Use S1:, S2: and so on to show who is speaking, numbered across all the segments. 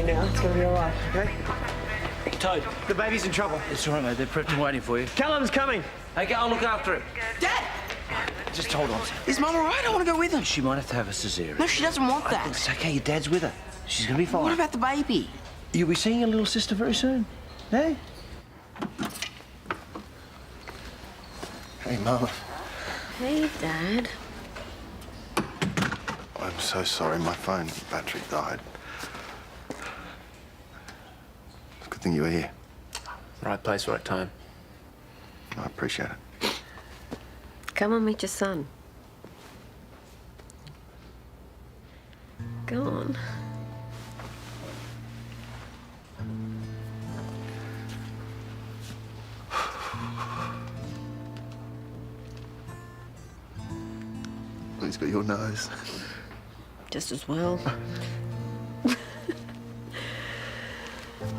S1: now. It's going to be all right, okay?
S2: Toad.
S1: The baby's in trouble.
S2: It's all right, mate. They're prepped and waiting for you.
S1: Callum's coming.
S2: Hey, I'll look after him.
S3: Dad!
S2: Just hold on.
S3: Is Mum all right? I want to go with him.
S2: She might have to have a cesarean.
S3: No, she doesn't want that.
S2: It's okay. Your dad's with her. She's going to be fine.
S3: What about the baby?
S2: You'll be seeing your little sister very soon. Hey?
S4: Hey, Mum.
S5: Hey, Dad.
S4: I'm so sorry. My phone battery died. It's a good thing you were here.
S6: Right place, right time.
S4: I appreciate it.
S5: Come and meet your son. Go on.
S4: He's got your nose.
S5: Just as well.
S6: I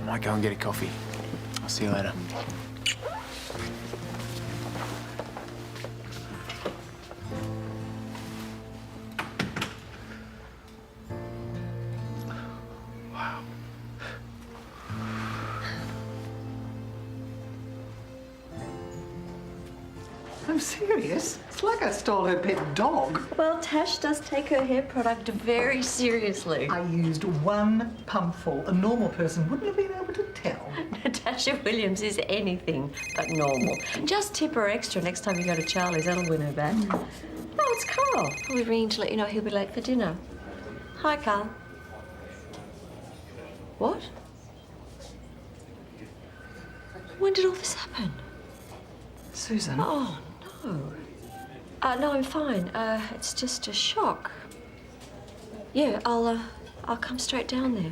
S6: might go and get a coffee. I'll see you later.
S4: Wow.
S1: I'm serious. It's like I stole her pet dog.
S5: Well, Tash does take her hair product very seriously.
S1: I used one pumpful. A normal person wouldn't have been able to tell.
S5: Natasha Williams is anything but normal. Just tip her extra next time you go to Charlie's. That'll win her back. No, it's Karl. Probably ringing to let you know he'll be late for dinner. Hi, Karl. What? When did all this happen?
S1: Susan.
S5: Oh, no. No, I'm fine. It's just a shock. Yeah, I'll come straight down there.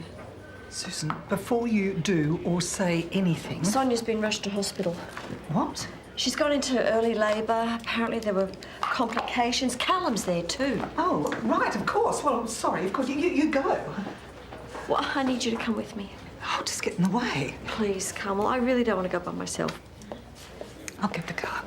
S1: Susan, before you do or say anything...
S5: Sonia's been rushed to hospital.
S1: What?
S5: She's gone into early labour. Apparently there were complications. Callum's there too.
S1: Oh, right, of course. Well, sorry, of course. You go.
S5: Well, I need you to come with me.
S1: Oh, just get in the way.
S5: Please, Carmel. I really don't want to go by myself.
S1: I'll get the car.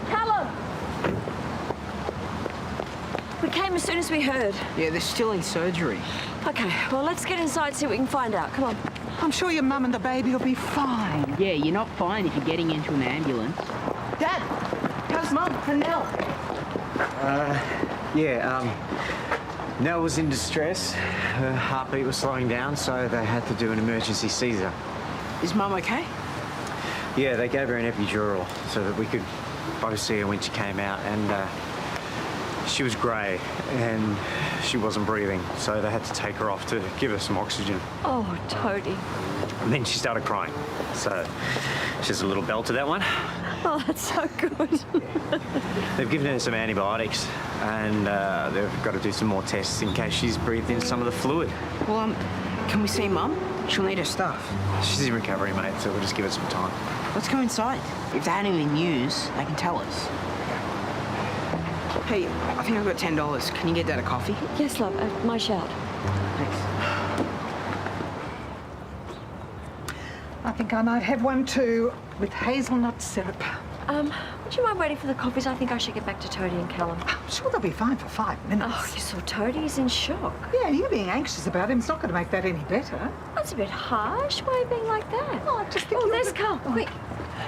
S5: Callum! We came as soon as we heard.
S3: Yeah, they're still in surgery.
S5: Okay, well, let's get inside, see what we can find out. Come on.
S1: I'm sure your mum and the baby will be fine.
S7: Yeah, you're not fine if you're getting into an ambulance.
S1: Dad, how's Mum and Nell?
S8: Nell was in distress. Her heartbeat was slowing down, so they had to do an emergency Caesar.
S3: Is Mum okay?
S8: Yeah, they gave her an epidural so that we could both see her when she came out, and she was grey and she wasn't breathing, so they had to take her off to give her some oxygen.
S5: Oh, Toadie.
S8: And then she started crying, so she's a little bell to that one.
S5: Oh, that's so good.
S8: They've given her some antibiotics, and they've got to do some more tests in case she's breathed in some of the fluid.
S3: Well, can we see Mum? She'll need her stuff.
S8: She's in recovery, mate, so we'll just give it some time.
S3: Let's go inside. If they had any news, they can tell us. Hey, I think I've got $10. Can you get Dad a coffee?
S5: Yes, love. My shout.
S3: Thanks.
S1: I think I might have one too, with hazelnut syrup.
S5: Would you mind waiting for the coffees? I think I should get back to Toadie and Callum.
S1: I'm sure they'll be fine for 5 minutes.
S5: Oh, you saw Toadie? He's in shock.
S1: Yeah, you being anxious about him is not going to make that any better.
S5: That's a bit harsh. Why are you being like that?
S1: Oh, I just think
S5: Oh, there's Karl. Quick.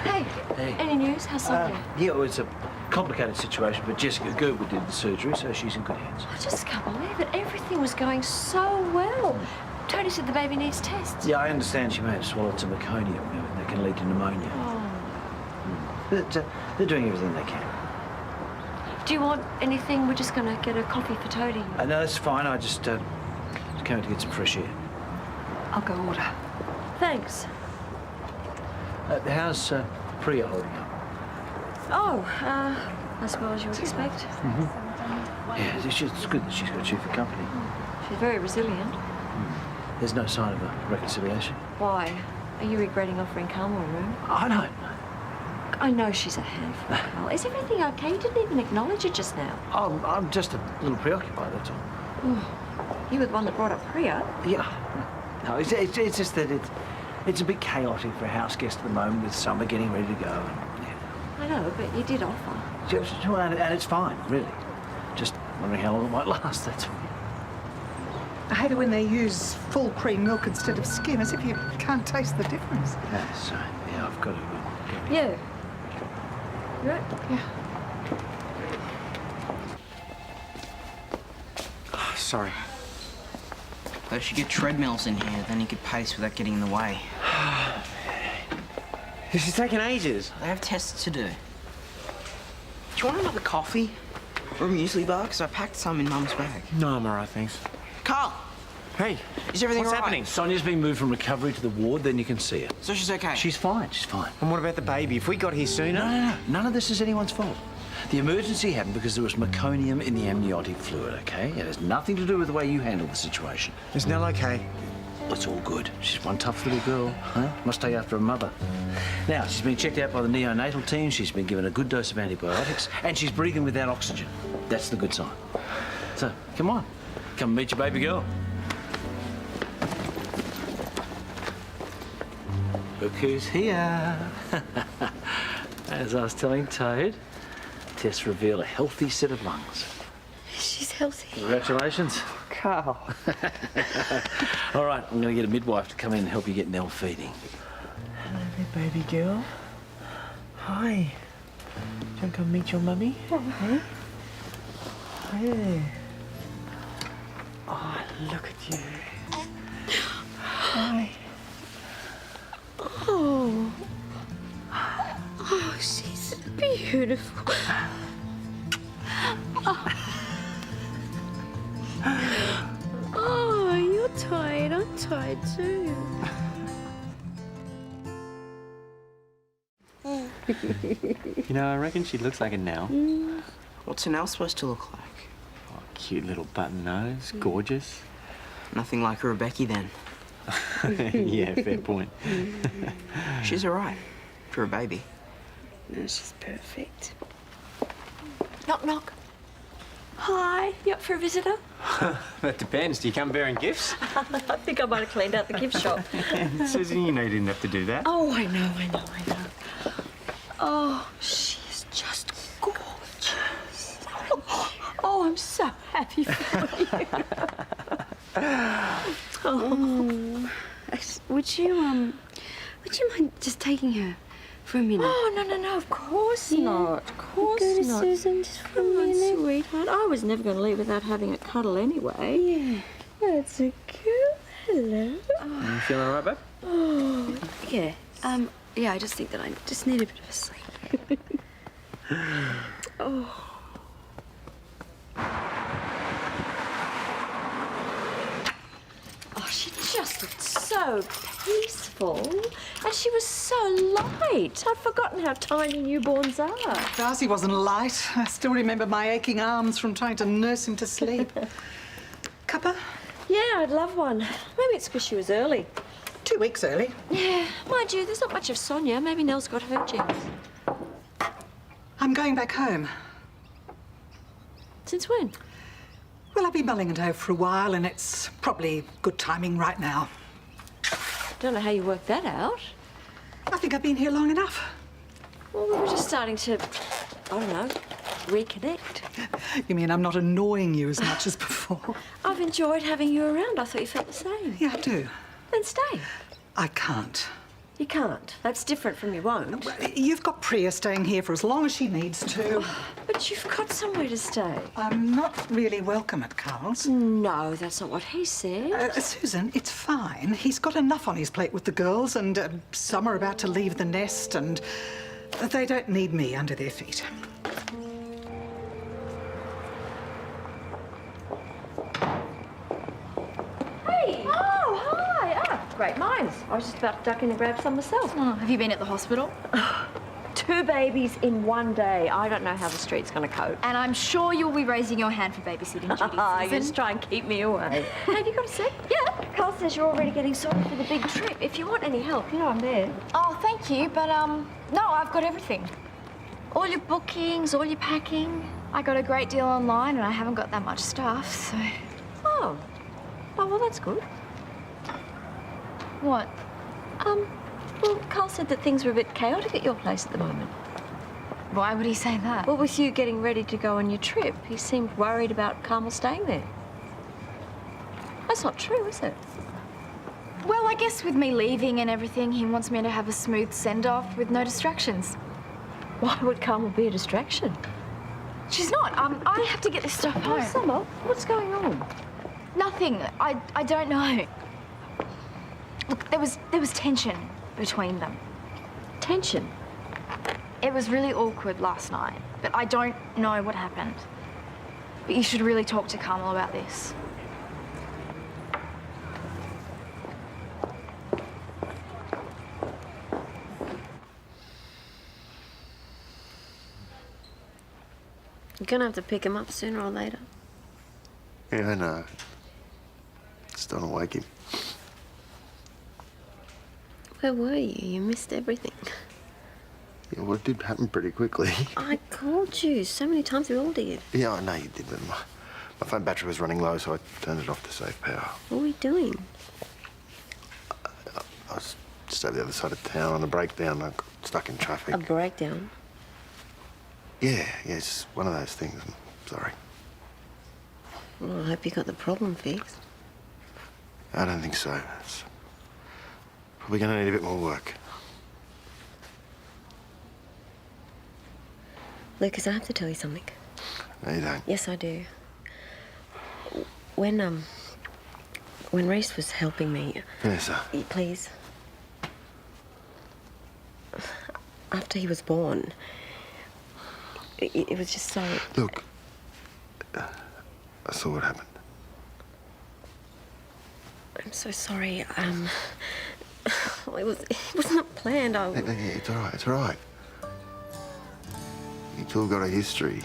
S5: Hey.
S2: Hey.
S5: Any news? How's Sophie?
S2: Yeah, well, it's a complicated situation, but Jessica Gerber did the surgery, so she's in good hands.
S5: I just can't believe it. Everything was going so well. Toadie said the baby needs tests.
S2: Yeah, I understand she may have swallowed some meconium, that can lead to pneumonia.
S5: Oh.
S2: But they're doing everything they can.
S5: Do you want anything? We're just going to get a coffee for Toadie.
S2: No, that's fine. I just came to get some fresh air.
S1: I'll go order.
S5: Thanks.
S2: How's Priya holding up?
S5: Oh, as well as you would expect.
S2: Mm-hmm. Yeah, it's good that she's got you for company.
S5: She's very resilient.
S2: There's no sign of a reconciliation.
S5: Why? Are you regretting offering Karl a room?
S2: I don't.
S5: I know she's a handful, Karl. Is everything okay? You didn't even acknowledge it just now.
S2: I'm just a little preoccupied, that's all.
S5: You were the one that brought up Priya.
S2: Yeah. No, it's just that It's a bit chaotic for a house guest at the moment with summer getting ready to go.
S5: I know, but you did offer.
S2: And it's fine, really. Just wondering how long it might last, that's all.
S1: I hate it when they use full cream milk instead of skim, as if you can't taste the difference.
S2: That's so, yeah, I've got to go.
S5: Yeah. You right?
S1: Yeah.
S8: Oh, sorry.
S3: They should get treadmills in here, then you could pace without getting in the way.
S8: This is taking ages.
S3: They have tests to do. Do you want another coffee? Or a muesli bar? Because I packed some in Mum's bag.
S8: No, I'm all right, thanks.
S3: Karl!
S8: Hey,
S3: Is everything
S8: what's
S3: all right?
S8: happening?
S2: Sonia's been moved from recovery to the ward, then you can see her.
S3: So she's okay?
S2: She's fine, she's fine.
S8: And what about the baby? If we got here sooner?
S2: No. None of this is anyone's fault. The emergency happened because there was meconium in the amniotic fluid, okay? It has nothing to do with the way you handled the situation.
S8: Is Nell okay?
S2: It's all good. She's one tough little girl, huh? Must take after her mother. Now, she's been checked out by the neonatal team, she's been given a good dose of antibiotics, and she's breathing without oxygen. That's the good sign. So, come on. Come and meet your baby girl. Look who's here. As I was telling Toad, tests reveal a healthy set of lungs.
S5: She's healthy.
S2: Congratulations.
S5: Karl.
S2: All right, I'm going to get a midwife to come in and help you get Nell feeding.
S6: Hello there, baby girl. Hi. Do you want to come meet your mummy? Hey. Hey. Oh, look at you. Hi.
S5: Oh. Oh, she's beautiful. Oh, you're tired. I'm tired too.
S8: You know, I reckon she looks like a Nell.
S3: What's an L supposed to look like?
S8: Oh, cute little button nose, gorgeous.
S3: Nothing like a Rebecchi then.
S8: Yeah, fair point.
S3: She's all right. For a baby.
S5: No, she's perfect. Knock, knock. Hi, you up for a visitor?
S8: That depends. Do you come bearing gifts?
S5: I think I might have cleaned out the gift shop.
S8: Susan, you know you didn't have to do that.
S5: Oh, I know. Oh, she is just gorgeous. Oh, I'm so happy for you.
S9: Oh. Would you mind just taking her for a minute?
S5: Oh, no, of course not. Of course
S9: Go to
S5: not.
S9: Susan just for a
S5: Come on,
S9: minute.
S5: sweetheart. I was never going to leave without having a cuddle anyway.
S9: Yeah.
S5: That's a girl. Hello.
S8: You feeling all right, babe?
S9: Oh, yeah. Yeah, I just think that I just need a bit of a sleep.
S5: Oh, she just looked so peaceful. And she was so light. I'd forgotten how tiny newborns are.
S1: Darcy wasn't light. I still remember my aching arms from trying to nurse him to sleep. Cuppa?
S5: Yeah, I'd love one. Maybe it's because she was early.
S1: 2 weeks early.
S5: Yeah, mind you, there's not much of Sonya. Maybe Nell's got her genes.
S1: I'm going back home.
S5: Since when?
S1: Well, I've been mulling it over for a while, and it's probably good timing right now.
S5: Don't know how you worked that out.
S1: I think I've been here long enough.
S5: Well, we were just starting to, I don't know, reconnect.
S1: You mean I'm not annoying you as much as before?
S5: I've enjoyed having you around. I thought you felt the same.
S1: Yeah, I do.
S5: Then stay.
S1: I can't.
S5: You can't. That's different from you won't.
S1: You've got Priya staying here for as long as she needs to.
S5: But you've got somewhere to stay.
S1: I'm not really welcome at Karl's.
S5: No, that's not what he said.
S1: Susan, it's fine. He's got enough on his plate with the girls, and some are about to leave the nest, and they don't need me under their feet.
S5: Hey! Oh, hi! Ah, great minds. I was just about to duck in and grab some myself.
S9: Oh, have you been at the hospital?
S5: 2 babies in 1 day. I don't know how the street's going to cope.
S9: And I'm sure you'll be raising your hand for babysitting duties,
S5: You
S9: Susan.
S5: just try and keep me away. Hey, have you got a sec? Yeah. Karl says you're already getting sorted for the big trip. If you want any help, you know I'm there.
S9: Oh, thank you, but no, I've got everything. All your bookings, all your packing. I got a great deal online, and I haven't got that much stuff, so.
S5: Oh. Oh, well, that's good.
S9: What?
S5: Well, Karl said that things were a bit chaotic at your place at the moment.
S9: Why would he say that?
S5: Well, with you getting ready to go on your trip, he seemed worried about Carmel staying there. That's not true, is it?
S9: Well, I guess with me leaving and everything, he wants me to have a smooth send-off with no distractions.
S5: Why would Carmel be a distraction?
S9: She's not. I have to get this stuff home.
S5: Oh, Summer, what's going on?
S9: Nothing. I don't know. Look, there was tension between them.
S5: Tension?
S9: It was really awkward last night, but I don't know what happened. But you should really talk to Carmel about this.
S5: You're gonna have to pick him up sooner or later.
S4: Yeah, I know. Just don't want to wake him.
S5: Where were you? You missed everything.
S4: Yeah, well, it did happen pretty quickly.
S5: I called you so many times, we all did.
S4: Yeah, I know you did, but my phone battery was running low, so I turned it off to save power.
S5: What were you doing?
S4: I was just over the other side of town on a breakdown. I got stuck in traffic.
S5: A breakdown?
S4: Yeah, it's one of those things. I'm sorry.
S5: Well, I hope you got the problem fixed.
S4: I don't think so. It's probably going to need a bit more work.
S5: Lucas, I have to tell you something.
S4: No, you don't.
S5: Yes, I do. When Rhys was helping me...
S4: Vanessa.
S5: Please. After he was born, it was just so...
S4: Look, I saw what happened.
S5: I'm so sorry. It wasn't planned.
S4: Hey, it's all right. It's all right. You two got a history.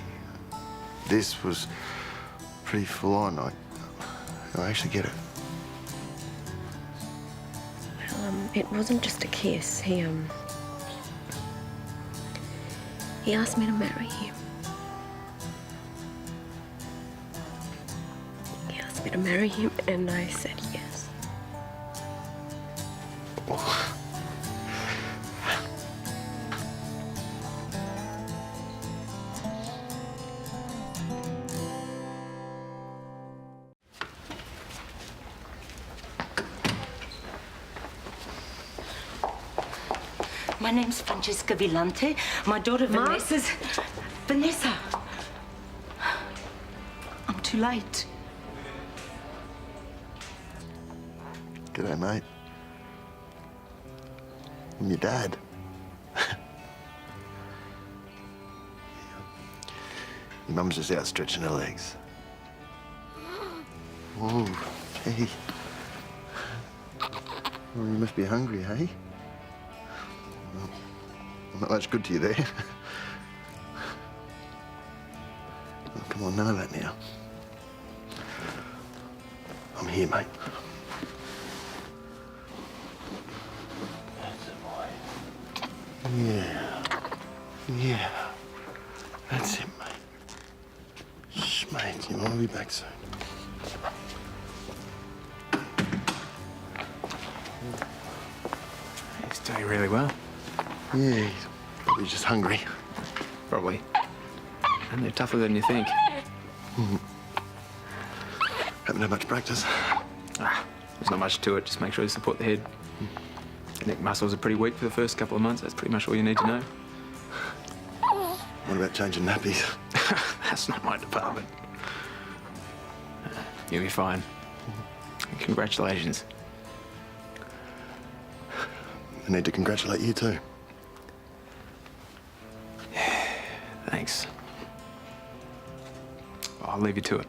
S4: This was pretty full on. I actually get it.
S5: It wasn't just a kiss. He asked me to marry him. He asked me to marry him, and I said yes.
S4: Oh.
S10: My name's Francesca Villante. My daughter Vanessa's... Vanessa! I'm too late.
S4: G'day, mate. I'm your dad. Your mum's just out stretching her legs. Oh, hey. Oh, you must be hungry, hey? Well, I'm not much good to you there. Oh, come on, none of that now. I'm here, mate. That's it, boy. Yeah. That's it, mate. Shh, mate, you want to be back soon.
S8: He's doing really well.
S4: Yeah, he's probably just hungry.
S8: Probably. And they're tougher than you think.
S4: Haven't had much practice.
S8: There's not much to it. Just make sure you support the head. The neck muscles are pretty weak for the first couple of months. That's pretty much all you need to know.
S4: What about changing nappies?
S8: That's not my department. You'll be fine. Congratulations.
S4: I need to congratulate you too.
S8: Thanks. I'll leave you to it.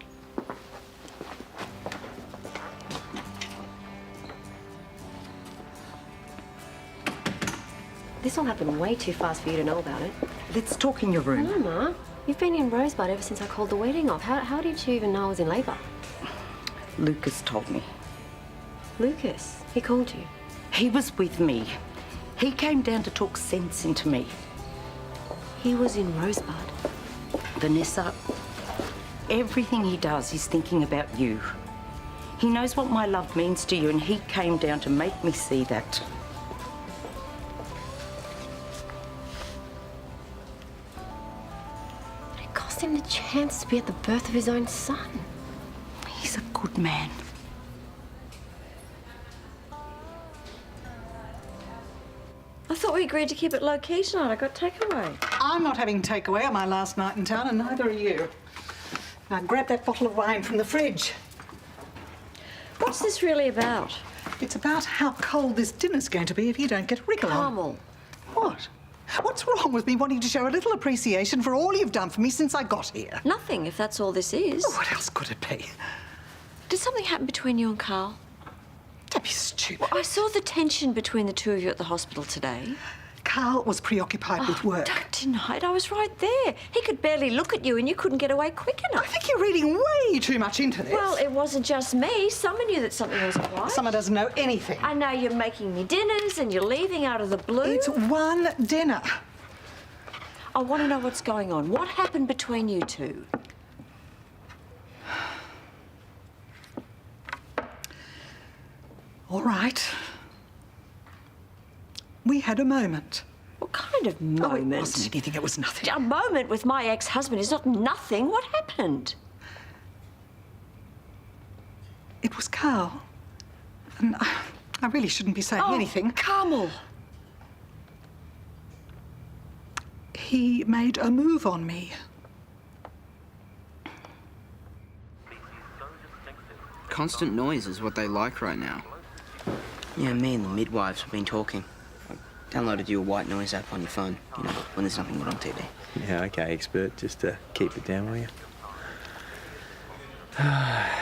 S5: This all happened way too fast for you to know about it.
S10: Let's talk in your room.
S5: No, Ma. You've been in Rosebud ever since I called the wedding off. How did you even know I was in labour?
S10: Lucas told me.
S5: Lucas? He called you?
S10: He was with me. He came down to talk sense into me.
S5: He was in Rosebud?
S10: Vanessa, everything he does is thinking about you. He knows what my love means to you, and he came down to make me see that.
S5: hands to be at the birth of his own son.
S10: He's a good man.
S5: I thought we agreed to keep it low-key tonight. I got takeaway.
S1: I'm not having takeaway on my last night in town, and neither are you. Now grab that bottle of wine from the fridge.
S5: What's this really about?
S1: It's about how cold this dinner's going to be if you don't get a wriggle on.
S5: Carmel.
S1: What? What's wrong with me wanting to show a little appreciation for all you've done for me since I got here?
S5: Nothing, if that's all this is.
S1: Oh, what else could it be?
S5: Did something happen between you and Karl?
S1: Don't be stupid.
S5: I saw the tension between the two of you at the hospital today.
S1: Karl was preoccupied with work.
S5: Don't deny it. I was right there. He could barely look at you and you couldn't get away quick enough.
S1: I think you're reading way too much into this.
S5: Well, it wasn't just me. Summer knew that something wasn't right.
S1: Summer doesn't know anything.
S5: I know you're making me dinners and you're leaving out of the blue.
S1: It's one dinner.
S5: I want to know what's going on. What happened between you two?
S1: All right. We had a moment.
S5: What kind of moment?
S1: Oh, it wasn't anything. It was nothing.
S5: A moment with my ex-husband is not nothing. What happened?
S1: It was Karl. And I really shouldn't be saying anything.
S5: Carmel.
S1: He made a move on me.
S3: Constant noise is what they like right now. Yeah, me and the midwives have been talking. I downloaded you a white noise app on your phone, you know, when there's nothing good on TV.
S8: Yeah, okay, expert. Just keep it down, will you?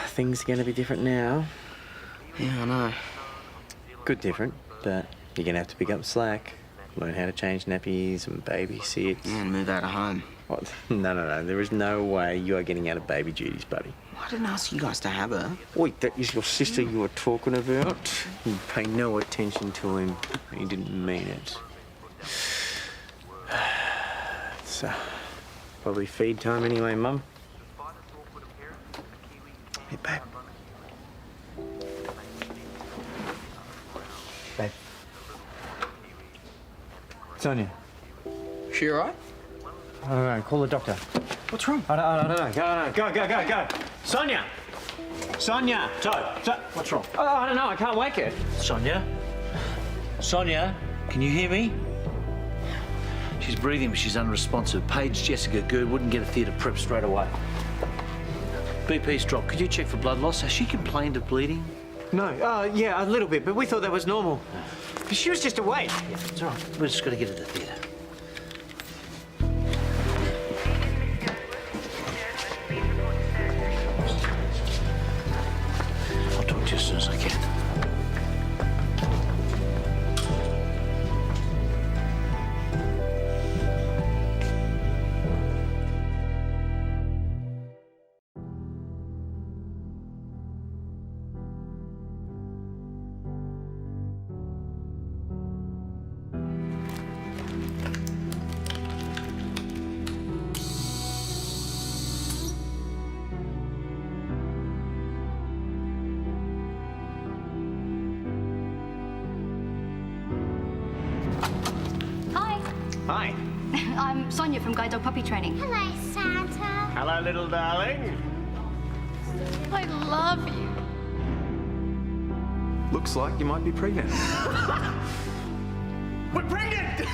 S8: Things are going to be different now.
S3: Yeah, I know.
S8: Good different, but you're going to have to pick up slack. Learn how to change nappies and babysit.
S3: Yeah, and move out of home.
S8: What? No. There is no way you are getting out of baby duties, buddy.
S3: I didn't ask you guys to have her.
S8: Wait, that is your sister you were talking about? You pay no attention to him. He didn't mean it. It's probably feed time anyway, Mum. Hey, babe. Babe. Sonya.
S3: She all right?
S8: I don't know. Call the doctor.
S1: What's wrong?
S8: I don't know. Go. Sonya! Toad.
S2: What's wrong?
S8: Oh, I don't know. I can't wake her.
S2: Sonya, can you hear me? She's breathing, but she's unresponsive. Paige Jessica Good wouldn't get a theatre prep straight away. BP's dropped. Could you check for blood loss? Has she complained of bleeding?
S8: No. Yeah, a little bit, but we thought that was normal. But she was just awake.
S2: Yeah, it's all right. We're just got to get to the theatre. I'll talk to you as soon as I can.
S8: Hi.
S9: I'm Sonya from Guide Dog Puppy Training.
S11: Hello, Santa.
S8: Hello, little darling.
S9: I love you.
S4: Looks like you might be pregnant.
S8: We're pregnant!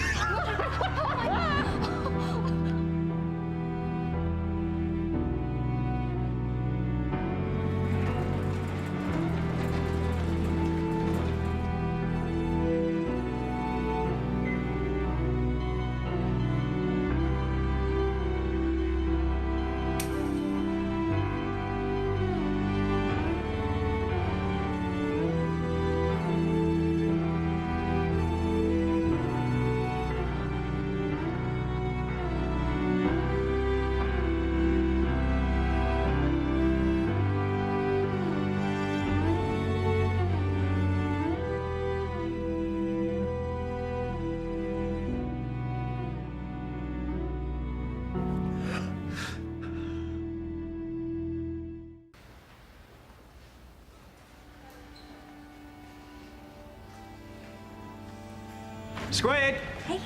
S8: Squid!
S5: Hey.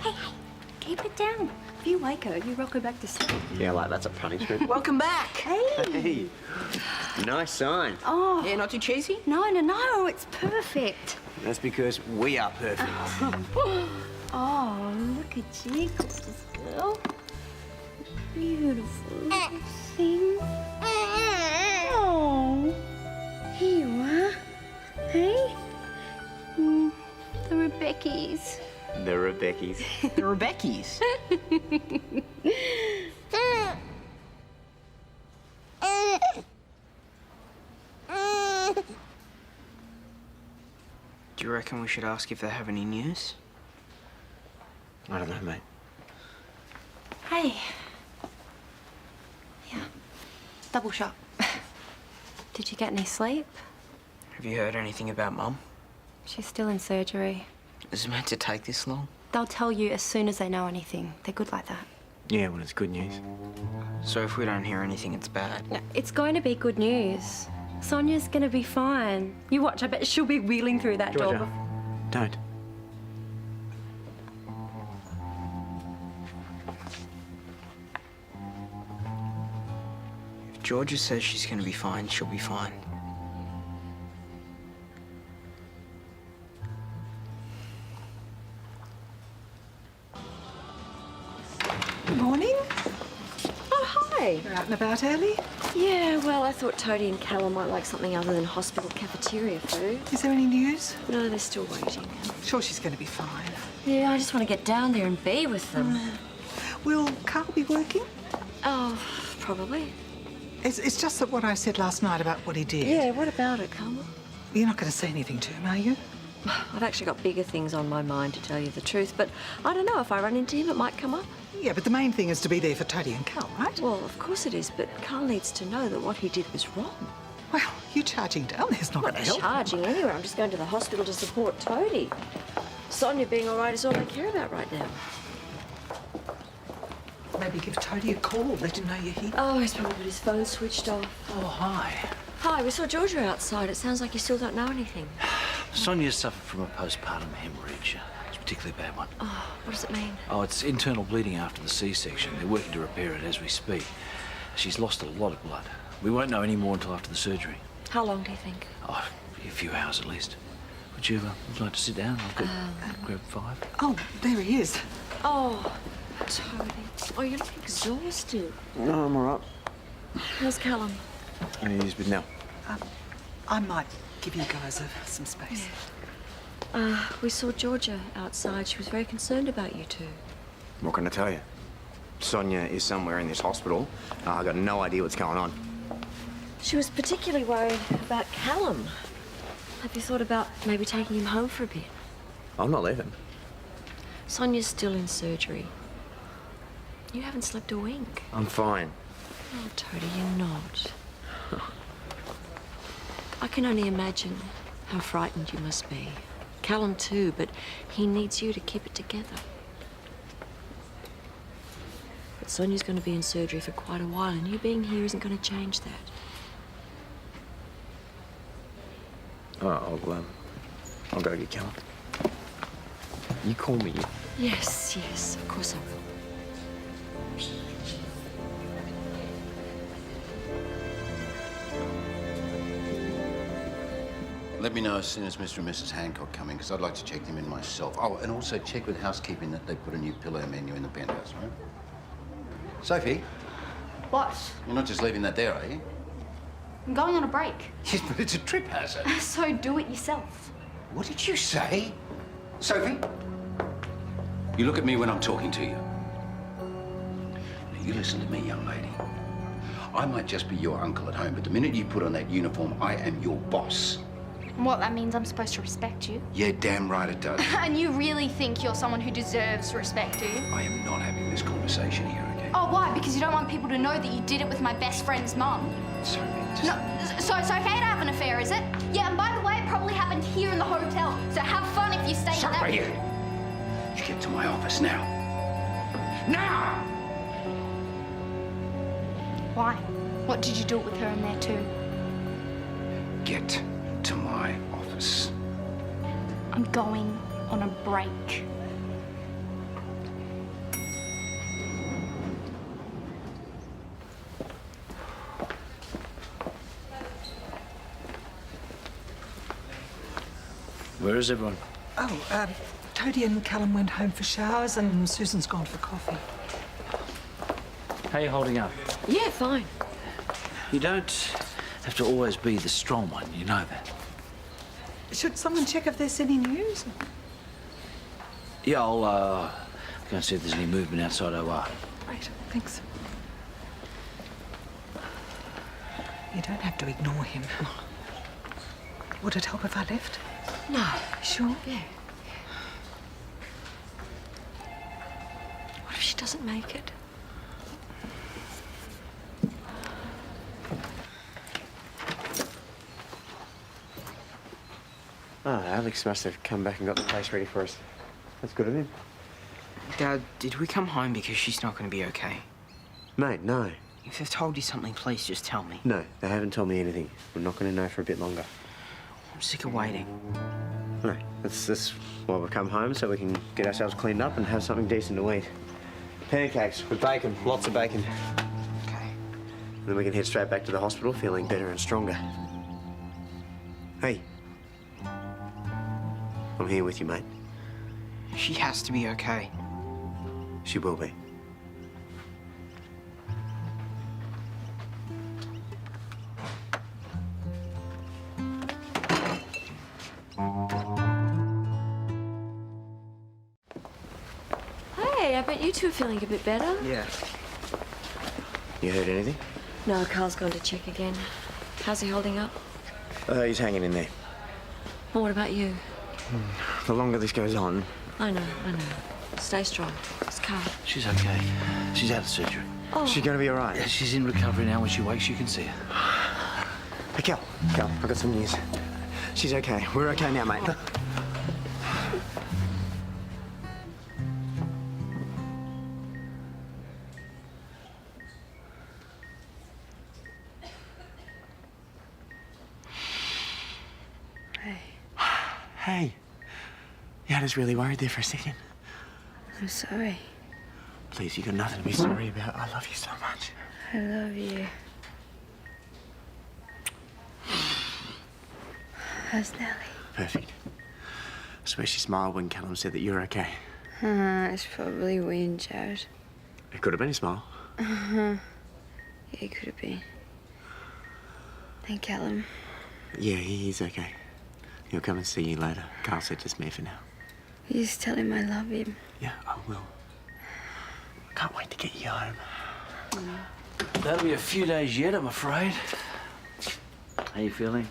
S9: keep it down. If you wake her, you rock her back to sleep.
S3: Yeah, like that's a punishment.
S6: Welcome back.
S3: Hey. Nice sign.
S9: Oh.
S6: Yeah, not too cheesy?
S9: No, it's perfect.
S3: That's because we are perfect.
S9: Oh, look at you, gorgeous girl. Beautiful little thing. Oh, here you are. Hey? The Rebecchis.
S3: The Rebecchis.
S6: The Rebecchis.
S3: Do you reckon we should ask if they have any news?
S2: I don't know, mate.
S9: Hey. Yeah. Double shot. Did you get any sleep?
S3: Have you heard anything about Mum?
S9: She's still in surgery.
S3: Is it meant to take this long?
S9: They'll tell you as soon as they know anything. They're good like that.
S8: Yeah, well, it's good news.
S3: So if we don't hear anything, it's bad.
S9: No, it's going to be good news. Sonya's going to be fine. You watch, I bet she'll be wheeling through that door.
S8: Georgia, don't.
S3: If Georgia says she's going to be fine, she'll be fine.
S1: Morning.
S5: Oh, hi.
S1: You're out and about early?
S5: Yeah, well, I thought Toadie and Callum might like something other than hospital cafeteria food.
S1: Is there any news?
S5: No, they're still waiting.
S1: Sure she's going to be fine.
S5: Yeah, I just want to get down there and be with them.
S1: Will Karl be working?
S5: Oh, probably.
S1: It's just that what I said last night about what he did.
S5: Yeah, what about it, Karl?
S1: You're not going to say anything to him, are you?
S5: I've actually got bigger things on my mind, to tell you the truth, but I don't know, if I run into him, it might come up.
S1: Yeah, but the main thing is to be there for Toadie and Karl, right?
S5: Well, of course it is, but Karl needs to know that what he did was wrong.
S1: Well, you charging down there's not
S5: I'm
S1: going to
S5: not
S1: help.
S5: charging anywhere. I'm just going to the hospital to support Toadie. Sonya being all right is all I care about right now.
S1: Maybe give Toadie a call, let him know you're here.
S5: Oh, he's probably got his phone switched off.
S2: Oh, hi.
S5: Hi, we saw Georgia outside. It sounds like you still don't know anything.
S2: Sonia's suffered from a postpartum hemorrhage. It's a particularly bad one.
S5: Oh, what does it mean?
S2: Oh, it's internal bleeding after the C-section. They're working to repair it as we speak. She's lost a lot of blood. We won't know any more until after the surgery.
S5: How long do you think?
S2: Oh, a few hours at least. Would you like to sit down? I'll grab 5.
S1: Oh, there he is.
S5: Oh, Toadie. Oh, you look exhausted.
S8: No, I'm all right.
S5: How's Callum?
S8: He's with Nell.
S1: I might give you guys some space.
S5: We saw Georgia outside. She was very concerned about you two.
S8: What can I tell you? Sonya is somewhere in this hospital. I got no idea what's going on.
S5: She was particularly worried about Callum. Have you thought about maybe taking him home for a bit?
S8: I'm not leaving.
S5: Sonia's still in surgery. You haven't slept a wink.
S8: I'm fine.
S5: Oh, Toadie, you're not. I can only imagine how frightened you must be. Callum too, but he needs you to keep it together. But Sonia's going to be in surgery for quite a while, and you being here isn't going to change that.
S8: All right, I'll go get Callum. You call me.
S5: Yes, of course I will.
S11: Let me know as soon as Mr. and Mrs. Hancock come in, because I'd like to check them in myself. Oh, and also check with housekeeping that they put a new pillow menu in the penthouse, right? Sophie,
S9: What?
S11: you're not just leaving that there, are you?
S9: I'm going on a break.
S11: Yes, but it's a trip hazard.
S9: So do it yourself.
S11: What did you say? Sophie? You look at me when I'm talking to you. Now, you listen to me, young lady. I might just be your uncle at home, but the minute you put on that uniform, I am your boss.
S9: What, that means I'm supposed to respect you?
S11: Yeah, damn right it does.
S9: And you really think you're someone who deserves respect, do you?
S11: I am not having this conversation here, okay?
S9: Oh, why? Because you don't want people to know that you did it with my best friend's mum?
S11: Sophie, just...
S9: No, so it's okay to have an affair, is it? Yeah, and by the way, it probably happened here in the hotel. So have fun if you stay in that...
S11: Sophie, you get to my office now. Now!
S9: Why? What did you do with her in there too?
S11: Get to my office.
S9: I'm going on a break.
S2: Where is everyone?
S1: Oh, Toadie and Callum went home for showers and Susan's gone for coffee.
S2: How are you holding up?
S5: Yeah, fine.
S2: You don't have to always be the strong one, you know that.
S1: Should someone check if there's any news?
S2: Yeah, I'll go and see if there's any movement outside OR.
S1: Great, thanks. You don't have to ignore him. Would it help if I left?
S5: No.
S1: Sure?
S5: Yeah. What if she doesn't make it?
S8: Oh, Alex must have come back and got the place ready for us. That's good of him.
S3: Dad, did we come home because she's not going to be okay?
S8: Mate, no.
S3: If they've told you something, please just tell me.
S8: No, they haven't told me anything. We're not going to know for a bit longer.
S3: I'm sick of waiting.
S8: No, that's why we've come home, so we can get ourselves cleaned up and have something decent to eat. Pancakes with bacon, lots of bacon.
S3: Okay.
S8: And then we can head straight back to the hospital feeling better and stronger. Hey. I'm here with you, mate.
S3: She has to be okay.
S8: She will be.
S5: Hey, I bet you two are feeling a bit better.
S3: Yeah.
S8: You heard anything?
S5: No, Karl's gone to check again. How's he holding up?
S8: He's hanging in there.
S5: Well, what about you?
S8: The longer this goes on...
S5: I know. Stay strong. It's Karl.
S2: She's okay. She's out of surgery.
S5: Oh.
S8: She's going to be all right.
S2: Yeah, she's in recovery now. When she wakes, you can see her.
S8: Hey, Cal, I've got some news. She's okay. We're okay now, mate. Hey. Yeah, I was really worried there for a second.
S12: I'm sorry.
S8: Please, you got nothing to be sorry about. I love you so much.
S12: I love you. How's Nellie?
S8: Perfect. I swear she smiled when Callum said that you're okay.
S12: It's probably wind, Jared.
S8: It could have been a smile.
S12: Yeah, it could have been. And Callum?
S8: Yeah, he's okay. He'll come and see you later. Karl said just me for now.
S12: You just tell him I love him.
S8: Yeah, I will. I can't wait to get you home.
S2: That'll be a few days yet, I'm afraid. How you feeling?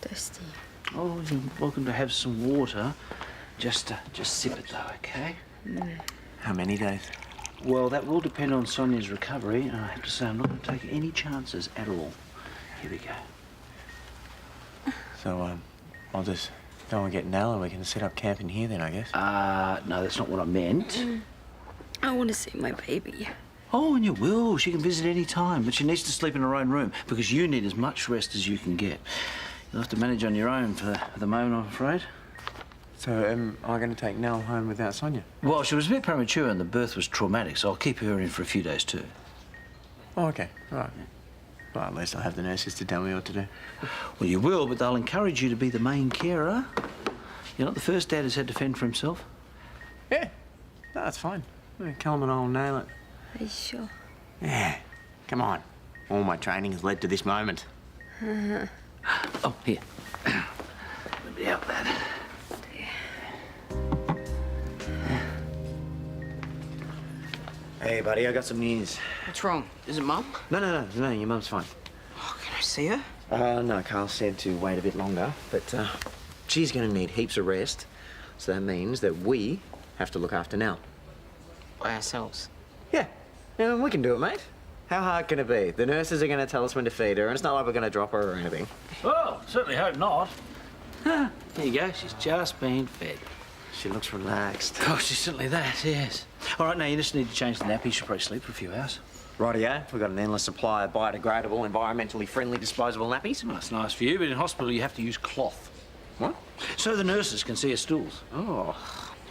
S12: Thirsty.
S2: Oh, you're welcome to have some water. Just sip it though, okay?
S8: How many days?
S2: Well, that will depend on Sonia's recovery, and I have to say I'm not going to take any chances at all. Here we go.
S8: So, I'll just go and get Nell and we can set up camp in here then, I guess.
S2: No, that's not what I meant.
S12: I want to see my baby.
S2: Oh, and you will. She can visit any time, but she needs to sleep in her own room because you need as much rest as you can get. You'll have to manage on your own for the moment, I'm afraid.
S8: So, am I going to take Nell home without Sonya?
S2: Well, she was a bit premature and the birth was traumatic, so I'll keep her in for a few days too.
S8: Oh, OK. All right. Well, at least I'll have the nurses to tell me what to do.
S2: Well, you will, but they'll encourage you to be the main carer. You're not the first dad who's had to fend for himself.
S8: Yeah. No, that's fine. Callum and I'll nail it.
S12: Are you sure?
S8: Yeah. Come on. All my training has led to this moment.
S2: Oh, here. Let me help that.
S8: Hey, buddy, I got some news.
S3: What's wrong? Is it Mum?
S8: No, your mum's fine.
S3: Oh, can I see her?
S8: No, Karl said to wait a bit longer, but she's going to need heaps of rest, so that means that we have to look after Nell.
S3: By ourselves?
S8: Yeah, we can do it, mate. How hard can it be? The nurses are going to tell us when to feed her, and it's not like we're going to drop her or anything.
S2: Well, certainly hope not. There you go, she's just been fed.
S8: She looks relaxed.
S2: Oh, she's certainly that, yes. All right, now you just need to change the nappy. You should probably sleep for a few hours.
S8: Rightio. We've got an endless supply of biodegradable, environmentally friendly, disposable nappies.
S2: Well, that's nice for you, but in hospital you have to use cloth.
S8: What?
S2: So the nurses can see your stools.
S8: Oh.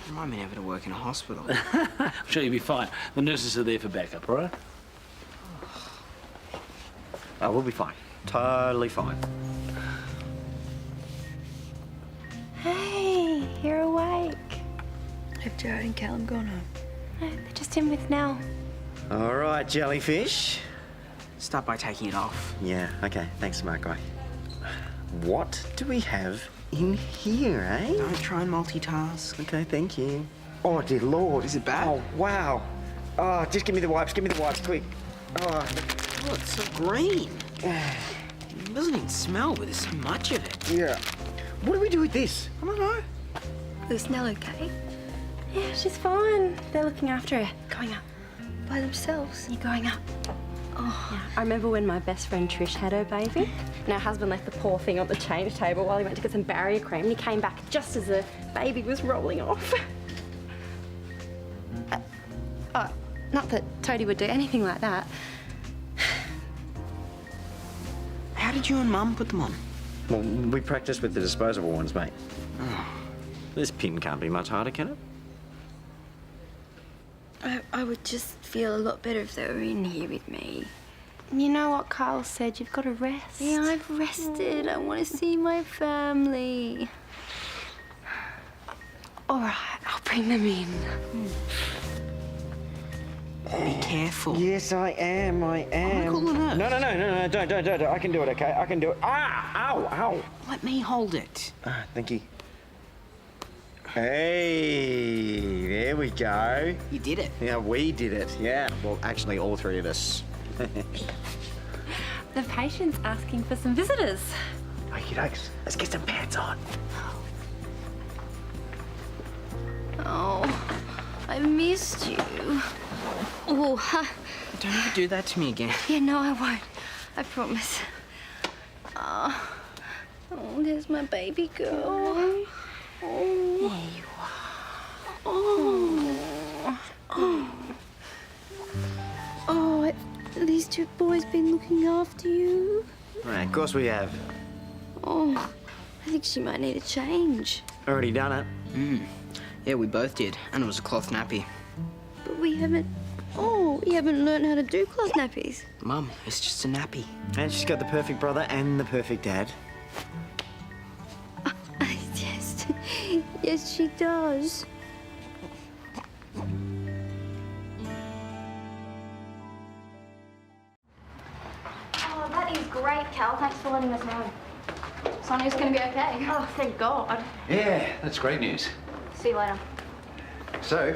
S3: Remind me never to work in a hospital.
S2: I'm sure you'll be fine. The nurses are there for backup, all right?
S8: Oh, we'll be fine. Totally fine.
S12: Hey, you're awake. Have Jared and Callum gone home? No, they're just in with Nell.
S8: All right, jellyfish.
S3: Start by taking it off.
S8: Yeah, okay. Thanks, smart guy. What do we have in here, eh?
S3: Don't try and multitask.
S8: Okay, thank you. Oh, dear Lord.
S3: Is it bad?
S8: Oh, wow. Oh, just give me the wipes, quick. Oh,
S3: it's so green. It doesn't even smell, but there's so much of it.
S8: yeah. What do we do with this?
S3: I don't know.
S12: Is Nell okay?
S9: Yeah, she's fine. They're looking after her. Going up. By themselves. You're going up.
S13: Oh, yeah. I remember when my best friend Trish had her baby, and her husband left the poor thing on the change table while he went to get some barrier cream, and he came back just as the baby was rolling off. Not that Toadie would do anything like that.
S3: How did you and Mum put them on?
S8: Well, we practiced with the disposable ones, mate. Oh. This pin can't be much harder, can it?
S12: I would just feel a lot better if they were in here with me.
S13: You know what Karl said, you've got to rest.
S12: Yeah, I've rested. I want to see my family.
S13: All right, I'll bring them in.
S3: Be careful.
S8: Yes, I am.
S3: I'm calling her.
S8: No, don't. I can do it, okay? I can do it. Ah! Ow!
S3: Let me hold it.
S8: Ah, thank you. Hey, there we go.
S3: You did it.
S8: Yeah, we did it. Yeah. Well, actually, all three of us.
S13: The patient's asking for some visitors.
S8: Okie dokes. Let's get some pants on.
S12: Oh, I missed you. Oh,
S3: Don't ever do that to me again.
S12: yeah, no, I won't. I promise. Oh, there's my baby girl. Oh,
S3: There you are.
S12: Oh, have these two boys been looking after you?
S8: Right, of course we have.
S12: Oh, I think she might need a change.
S8: Already done it.
S3: Yeah, we both did. And it was a cloth nappy.
S12: But we haven't learned how to do cloth nappies.
S3: Mum, it's just a nappy.
S8: And she's got the perfect brother and the perfect dad.
S12: Yes, yes, she does.
S9: Oh, that is great, Cal. Thanks for letting us know. Sonya's going to be okay. Oh, thank God.
S11: Yeah, that's great news.
S9: See you later.
S11: So,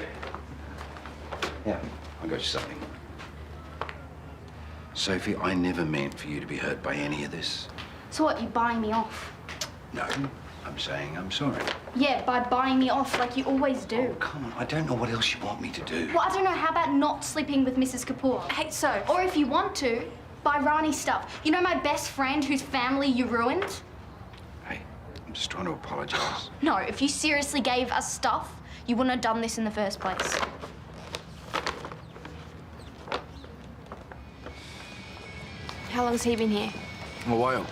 S11: yeah, I got you something. Sophie, I never meant for you to be hurt by any of this.
S9: So what, you buying me off?
S11: No, I'm saying I'm sorry.
S9: Yeah, by buying me off like you always do.
S11: Oh, come on, I don't know what else you want me to do.
S9: Well, I don't know. How about not sleeping with Mrs. Kapoor? Hey, so, or if you want to, buy Rani stuff. You know my best friend whose family you ruined?
S11: Hey, I'm just trying to apologize.
S9: No, if you seriously gave us stuff, you wouldn't have done this in the first place.
S13: How long's he been here?
S11: A while.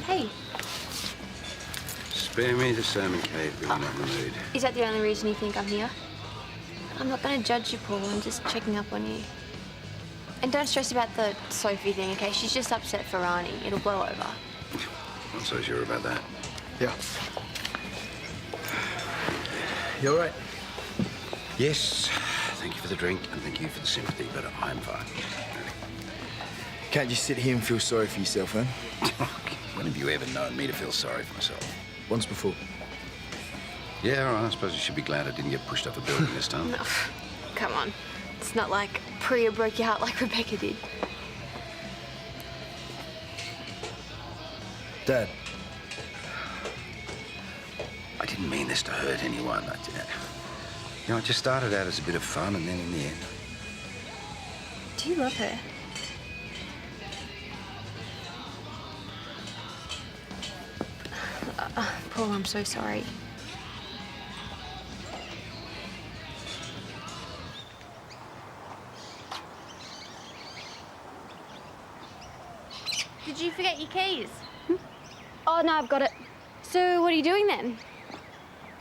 S13: Hey,
S11: Spare me the salmon cave when I'm not in the mood.
S13: is that the only reason you think I'm here? I'm not going to judge you, Paul. I'm just checking up on you. And don't stress about the Sophie thing, okay? She's just upset for Rani. It'll blow over.
S11: I'm so sure about that.
S14: Yeah. You all right?
S11: Yes. Thank you for the drink and thank you for the sympathy, but I'm fine.
S14: Can't just sit here and feel sorry for yourself, eh?
S11: When have you ever known me to feel sorry for myself?
S14: Once before.
S11: Yeah, all right. I suppose you should be glad I didn't get pushed off a building this time.
S13: No, come on. It's not like Priya broke your heart like Rebecca did.
S14: Dad.
S11: I didn't mean this to hurt anyone. You know, it just started out as a bit of fun, and then in the end...
S13: Do you love her? Paul, I'm so sorry.
S9: Did you forget your keys?
S13: Oh, no, I've got it. So what are you doing then?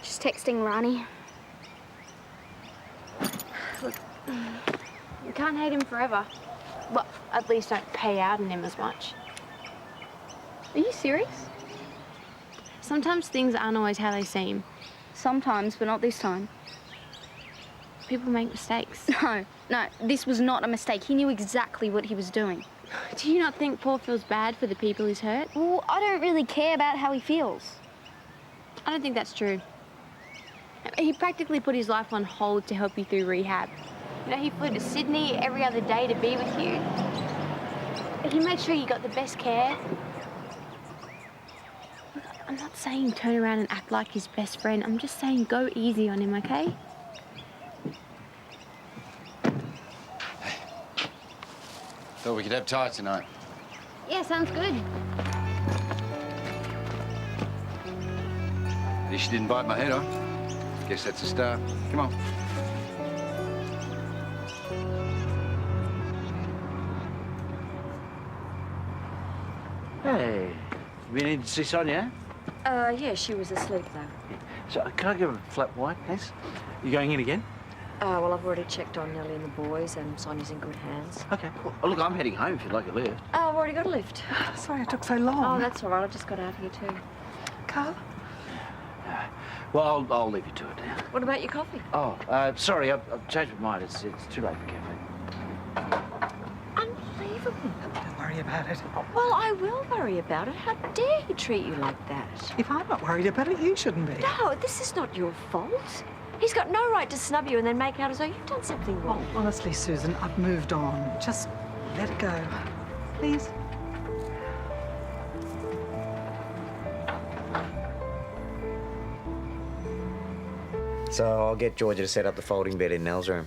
S9: Just texting Rani.
S13: Look, you can't hate him forever. Well, at least don't pay out on him as much.
S9: Are you serious?
S13: Sometimes things aren't always how they seem.
S12: Sometimes, but not this time.
S13: People make mistakes.
S12: No, this was not a mistake. He knew exactly what he was doing.
S13: Do you not think Paul feels bad for the people he's hurt?
S12: Well, I don't really care about how he feels.
S13: I don't think that's true. He practically put his life on hold to help you through rehab. You know, he flew to Sydney every other day to be with you. He made sure you got the best care. I'm not saying turn around and act like his best friend. I'm just saying go easy on him, okay?
S11: Thought we could have Thai tonight.
S12: Yeah, sounds good.
S11: At least she didn't bite my head off. Guess that's a start. Come on.
S2: Hey, you been in to see Sonya?
S5: Yeah, she was asleep though.
S2: So, can I give her a flat white, please? You going in again?
S5: Well, I've already checked on Nellie and the boys, and Sonia's in good hands.
S2: Okay. Well, look, I'm heading home if you'd like a lift.
S5: Oh, I've already got a lift.
S1: Sorry it took so long.
S5: Oh, that's all right. I just got out here too.
S1: Karl?
S2: Well, I'll leave you to it now.
S5: What about your coffee?
S2: Oh, sorry, I've changed my mind. It's too late for caffeine.
S5: Unbelievable.
S1: Don't worry about it.
S5: Well, I will worry about it. How dare he treat you like that?
S1: If I'm not worried about it, you shouldn't be.
S5: No, this is not your fault. He's got no right to snub you and then make out as though you've done something wrong.
S1: Oh, honestly, Susan, I've moved on. Just let it go. Please.
S8: So I'll get Georgia to set up the folding bed in Nell's room.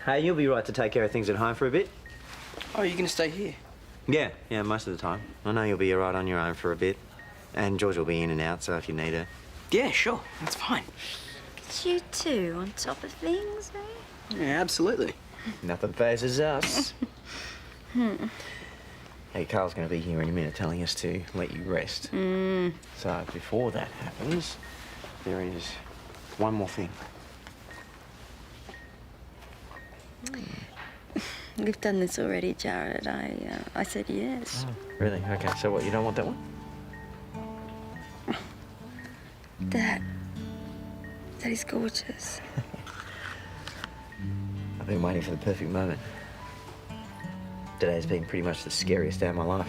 S8: Hey, you'll be right to take care of things at home for a bit?
S3: Oh, you're going to stay here?
S8: Yeah, most of the time. I know you'll be all right on your own for a bit. And George will be in and out, so if you need her.
S3: Yeah, sure. That's fine.
S12: It's you two on top of things, eh?
S3: Yeah, absolutely.
S8: Nothing phases us. Hey, Karl's going to be here in a minute telling us to let you rest. So before that happens, there is one more thing.
S12: We've done this already, Jared. I said yes.
S8: Oh, really? Okay, so what, you don't want that one?
S12: That is gorgeous.
S8: I've been waiting for the perfect moment. Today's been pretty much the scariest day of my life.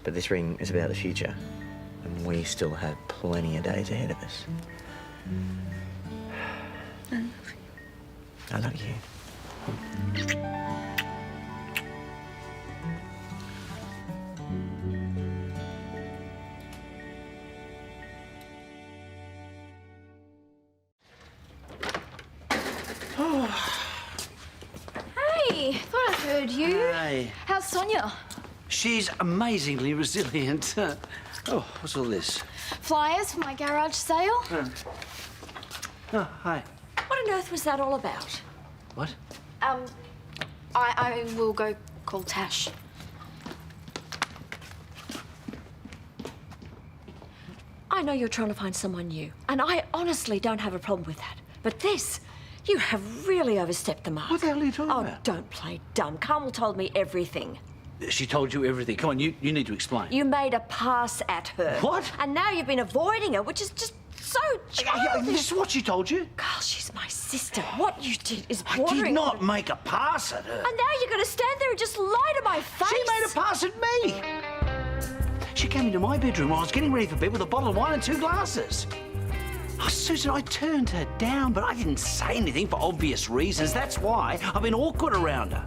S8: But this ring is about the future, and we still have plenty of days ahead of us.
S12: I love you.
S8: I love you.
S9: Hey, thought I heard you.
S2: Hey.
S9: How's Sonya?
S2: She's amazingly resilient. Oh, what's all this?
S9: Flyers for my garage sale.
S2: Oh, hi.
S5: What on earth was that all about?
S2: What?
S9: I will go call Tash.
S5: I know you're trying to find someone new, and I honestly don't have a problem with that. But this, you have really overstepped the mark.
S2: What the hell are you talking about?
S5: Oh, don't play dumb. Carl told me everything.
S2: She told you everything. Come on, you need to explain.
S5: You made a pass at her.
S2: What?
S5: And now you've been avoiding her, which is just so childish.
S2: This is what she told you?
S5: Carl, she's my sister. What you did is
S2: I
S5: bordering
S2: did not
S5: on...
S2: make a pass at her.
S5: And now you're going to stand there and just lie to my face?
S2: She made a pass at me. She came into my bedroom while I was getting ready for bed with a bottle of wine and 2 glasses. Oh, Susan, I turned her down, but I didn't say anything for obvious reasons. That's why I've been awkward around her.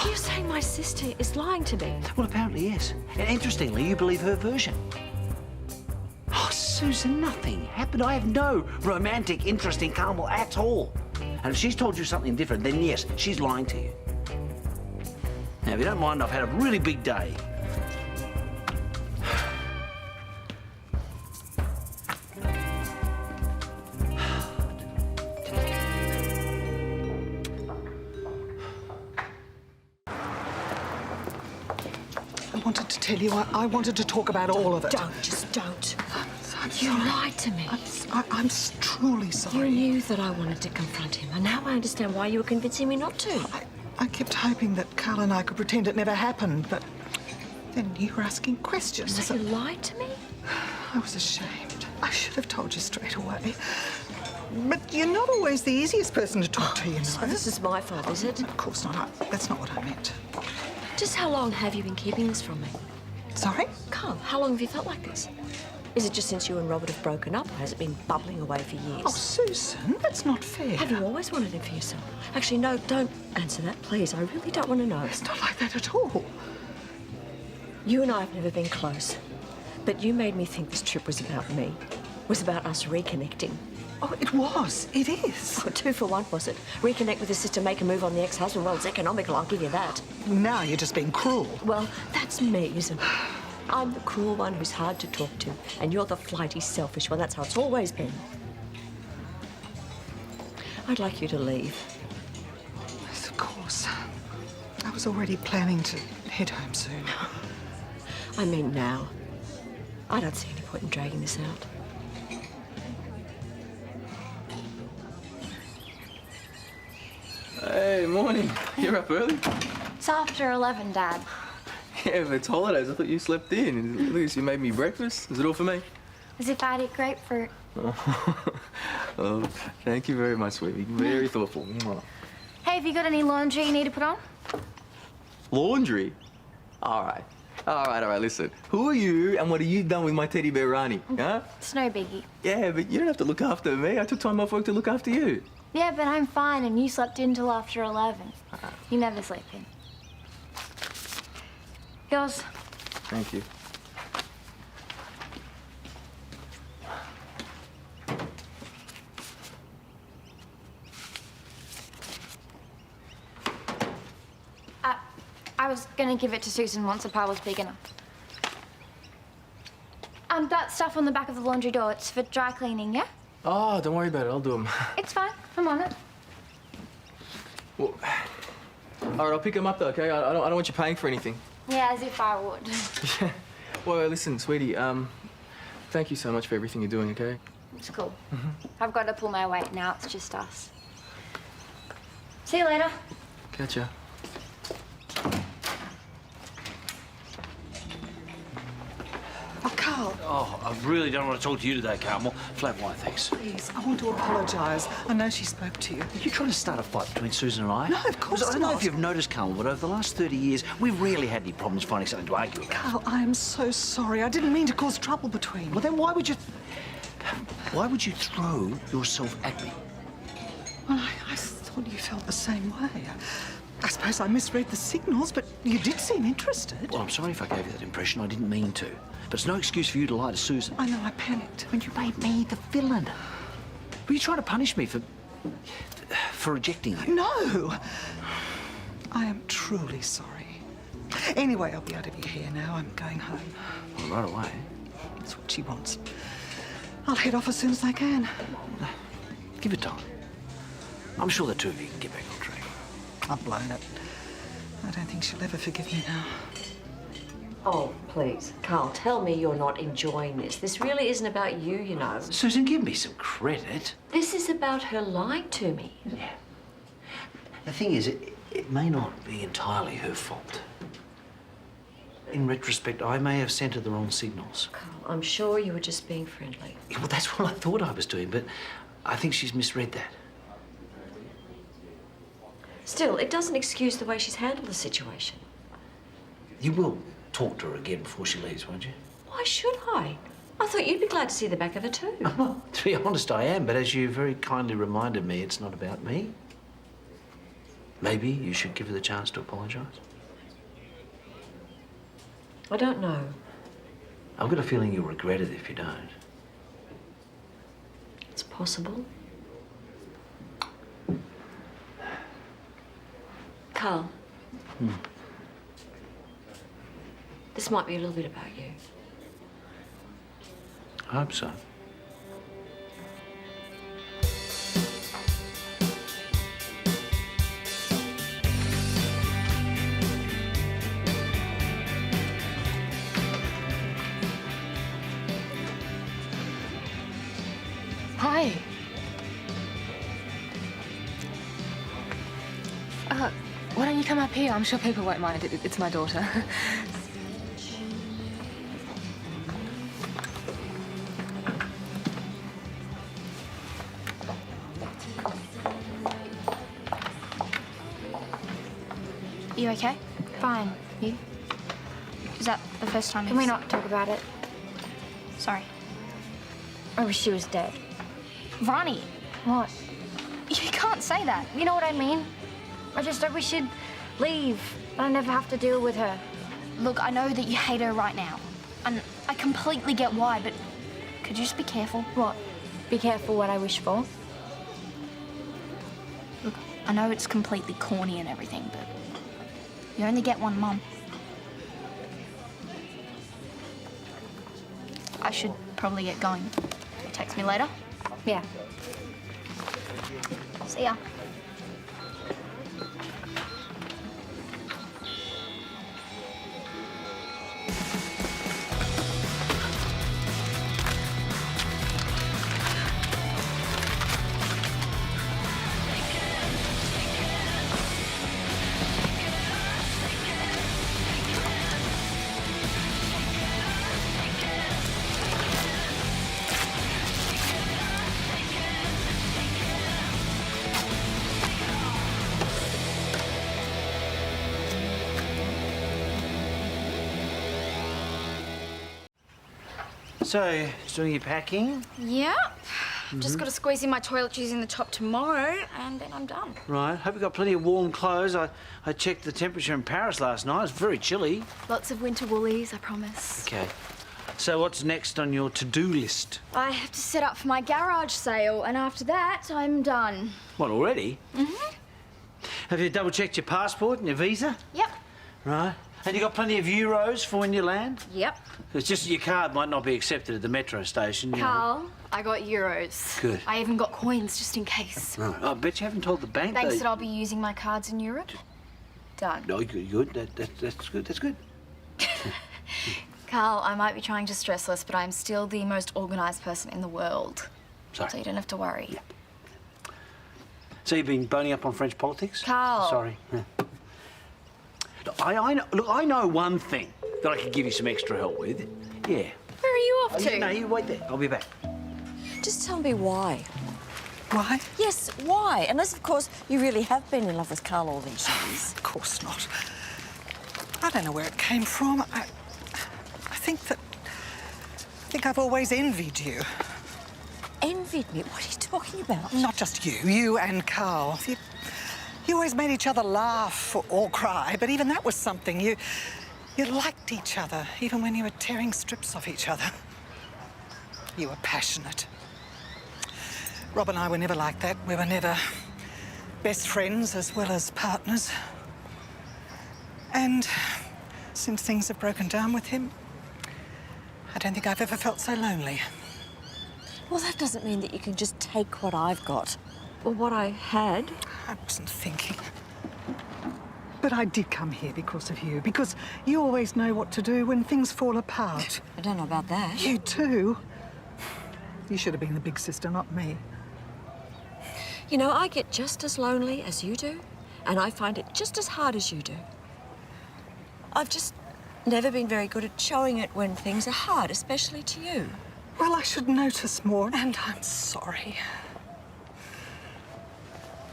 S5: You're saying my sister is lying to me?
S2: Well, apparently, yes. And interestingly, you believe her version. Oh, Susan, nothing happened. I have no romantic interest in Carmel at all. And if she's told you something different, then yes, she's lying to you. Now, if you don't mind, I've had a really big day.
S1: I wanted to tell you, I wanted to talk about all of it.
S5: Just don't.
S1: I'm
S5: You
S1: sorry.
S5: lied to me.
S1: I'm truly sorry.
S5: You knew that I wanted to confront him, and now I understand why you were convincing me not to.
S1: I kept hoping that Karl and I could pretend it never happened, but Then you were asking questions.
S5: So you lied to me?
S1: I was ashamed. I should have told you straight away. But you're not always the easiest person to talk to, you know.
S5: So this is my fault, is it?
S1: Of course not. That's not what I meant.
S5: Just how long have you been keeping this from me?
S1: Sorry?
S5: Carl, how long have you felt like this? Is it just since you and Robert have broken up, or has it been bubbling away for years?
S1: Oh, Susan, that's not fair.
S5: Have you always wanted him for yourself? Actually, no, don't answer that, please. I really don't want to know.
S1: It's not like that at all.
S5: You and I have never been close, but you made me think this trip was about me, was about us reconnecting.
S1: Oh, it was. It is.
S5: Oh, 2 for 1, was it? Reconnect with the sister, make a move on the ex-husband. Well, it's economical, I'll give you that.
S1: Now you're just being cruel.
S5: Well, that's me, isn't it? I'm the cruel one who's hard to talk to, and you're the flighty, selfish one. That's how it's always been. I'd like you to leave.
S1: Yes, of course. I was already planning to head home soon.
S5: I mean now. I don't see any point in dragging this out.
S14: Hey, morning. You're up early?
S9: It's after 11, Dad.
S14: Yeah, but it's holidays. I thought you slept in. At least you made me breakfast. Is it all for me?
S9: As if I'd eat grapefruit.
S14: Oh, thank you very much, sweetie. Very thoughtful. Mwah.
S9: Hey, have you got any laundry you need to put on?
S14: Laundry? All right. All right, listen. Who are you and what have you done with my teddy bear Rani, huh?
S9: It's no biggie.
S14: Yeah, but you don't have to look after me. I took time off work to look after you.
S9: Yeah, but I'm fine and you slept in till after 11. You never sleep in. Yours.
S14: Thank you.
S9: I was gonna give it to Susan once the pile was big enough. That stuff on the back of the laundry door, it's for dry cleaning, yeah?
S14: Oh, don't worry about it. I'll do them.
S9: It's fine. I'm on it.
S14: Well, all right, I'll pick them up though, okay? I don't want you paying for anything.
S9: Yeah, as if I would.
S14: Yeah. Well, listen, sweetie. Thank you so much for everything you're doing, okay?
S9: It's cool. I've got to pull my weight now. It's just us. See you later.
S14: Catch ya.
S1: Oh, Karl.
S2: Oh, I really don't want to talk to you today, Carmel. Flat white, thanks.
S1: Please, I want to apologise. I know she spoke to you.
S2: Are you trying to start a fight between Susan and I?
S1: No, of course
S2: I don't know
S1: not.
S2: if you've noticed, Carmel, but over the last 30 years, we've rarely had any problems finding something to argue about.
S1: Karl, I am so sorry. I didn't mean to cause trouble between you.
S2: Well, then why would you throw yourself at me?
S1: Well, I thought you felt the same way. I suppose I misread the signals, but you did seem interested.
S2: Well, I'm sorry if I gave you that impression. I didn't mean to. But it's no excuse for you to lie to Susan.
S1: I know, I panicked.
S2: When you made me the villain. Were you trying to punish me for rejecting you?
S1: No! I am truly sorry. Anyway, I'll be out of your hair now. I'm going home.
S2: Well, right away.
S1: That's what she wants. I'll head off as soon as I can.
S2: Give it time. I'm sure the two of you can get back on track.
S1: I've blown it. I don't think she'll ever forgive me now.
S5: Oh, please, Karl, tell me you're not enjoying this. This really isn't about you, you know.
S2: Susan, give me some credit.
S5: This is about her lying to me.
S2: Yeah. The thing is, it may not be entirely her fault. In retrospect, I may have sent her the wrong signals.
S5: Karl, I'm sure you were just being friendly.
S2: Yeah, well, that's what I thought I was doing, but I think she's misread that.
S5: Still, it doesn't excuse the way she's handled the situation.
S2: You will talk to her again before she leaves, won't you?
S5: Why should I? I thought you'd be glad to see the back of her too.
S2: Well, to be honest, I am, but as you very kindly reminded me, it's not about me. Maybe you should give her the chance to apologise.
S5: I don't know.
S2: I've got a feeling you'll regret it if you don't.
S5: It's possible. Karl. This might be a little bit about you.
S2: I hope so.
S15: Hi. Why don't you come up here? I'm sure people won't mind. It's my daughter.
S9: You okay?
S12: Fine. You?
S9: Is that the first time
S12: Can we not talk about it?
S9: Sorry.
S12: I wish she was dead.
S9: Ronnie,
S12: What?
S9: you can't say that.
S12: You know what I mean? I wish she'd leave. And I never have to deal with her.
S9: Look, I know that you hate her right now. And I completely get why, but could you just be careful?
S12: What? Be careful what I wish for.
S9: Look, I know it's completely corny and everything, but you only get one mum. I should probably get going. Text me later.
S12: Yeah.
S9: See ya.
S2: So, just doing your packing?
S12: Yep. Just got to squeeze in my toiletries in the top tomorrow, and then I'm done.
S2: Right. Hope you got plenty of warm clothes. I checked the temperature in Paris last night. It's very chilly.
S12: Lots of winter woolies, I promise.
S2: Okay. So what's next on your to-do list?
S12: I have to set up for my garage sale, and after that, I'm done.
S2: What, already?
S12: Mm-hmm.
S2: Have you double-checked your passport and your visa?
S12: Yep.
S2: Right. And you got plenty of euros for when you land?
S12: Yep.
S2: It's just that your card might not be accepted at the metro station. You know.
S12: Karl, I got euros.
S2: Good.
S12: I even got coins just in case.
S2: Right. I bet you haven't told the bank.
S12: Thanks
S2: they...
S12: that I'll be using my cards in Europe. Done.
S2: No, good. That's good. That's good.
S12: Karl, I might be trying to stress less, but I'm still the most organised person in the world.
S2: Sorry.
S12: So you don't have to worry.
S2: Yeah. So you've been boning up on French politics?
S12: Karl.
S2: Sorry. Yeah. Look, I know one thing that I could give you some extra help with. Yeah.
S12: Where are you off to?
S2: No, you wait there. I'll be back.
S10: Just tell me why.
S1: Why?
S10: Yes, why? Unless, of course, you really have been in love with Karl all these years.
S1: Of course not. I don't know where it came from. I think I've always envied you.
S10: Envied me? What are you talking about?
S1: Not just you and Karl. You always made each other laugh or cry, but even that was something. You liked each other, even when you were tearing strips off each other. You were passionate. Rob and I were never like that. We were never best friends as well as partners. And since things have broken down with him, I don't think I've ever felt so lonely.
S10: Well, that doesn't mean that you can just take what I've got. Or what I had.
S1: I wasn't thinking. But I did come here because of you, because you always know what to do when things fall apart.
S10: I don't know about that.
S1: You too. You should have been the big sister, not me.
S10: You know, I get just as lonely as you do, and I find it just as hard as you do. I've just never been very good at showing it when things are hard, especially to you.
S1: Well, I should notice more, and I'm sorry.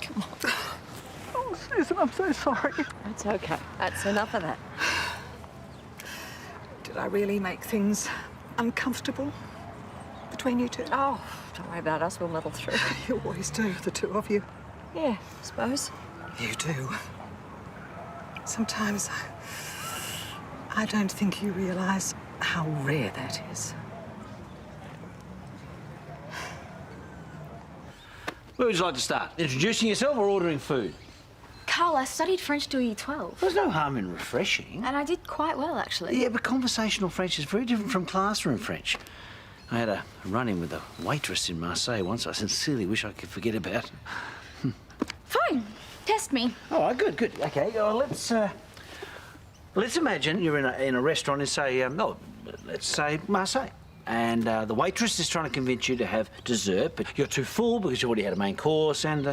S10: Come on.
S1: Oh, Susan, I'm so sorry.
S10: It's okay. That's enough of that.
S1: Did I really make things uncomfortable between you two?
S10: Oh, don't worry about us. We'll muddle through.
S1: You always do, the two of you.
S10: Yeah, I suppose.
S1: You do. Sometimes I don't think you realise how rare that is.
S2: Where would you like to start? Introducing yourself or ordering food?
S12: Karl, I studied French till year 12.
S2: There's no harm in refreshing.
S12: And I did quite well, actually.
S2: Yeah, but conversational French is very different from classroom French. I had a run-in with a waitress in Marseille once. I sincerely wish I could forget about it.
S12: Fine. Test me.
S2: All right, good. Okay, let's imagine you're in a restaurant in, say, let's say Marseille. And the waitress is trying to convince you to have dessert, but you're too full because you already had a main course, and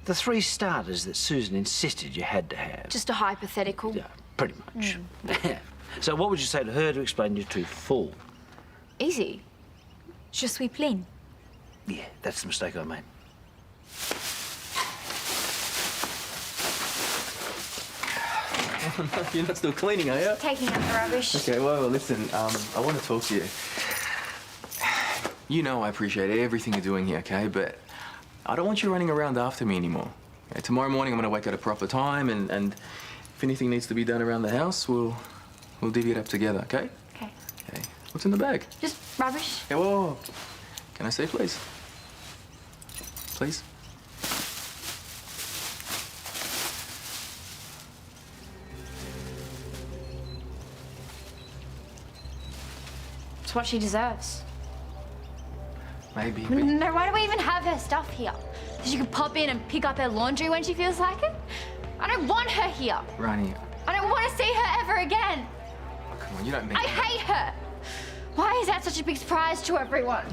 S2: the 3 starters that Susan insisted you had to have.
S12: Just a hypothetical.
S2: Yeah, pretty much. So what would you say to her to explain you're too full?
S12: Easy. Je suis pleine.
S2: Yeah, that's the mistake I made.
S14: You're not still cleaning, are you?
S9: Taking out the rubbish.
S14: Okay, well, listen, I want to talk to you. You know I appreciate everything you're doing here, okay? But I don't want you running around after me anymore. Okay, tomorrow morning I'm going to wake at a proper time, and if anything needs to be done around the house, we'll divvy it up together, okay?
S9: Okay.
S14: Okay. What's in the bag?
S9: Just rubbish.
S14: Hey, whoa. Can I say please? Please?
S9: It's what she deserves.
S14: Maybe.
S9: No, why do we even have her stuff here? So she can pop in and pick up her laundry when she feels like it? I don't want her here.
S14: Ronnie.
S9: I don't want to see her ever again.
S14: Oh, come on, you don't mean
S9: I hate her. Why is that such a big surprise to everyone?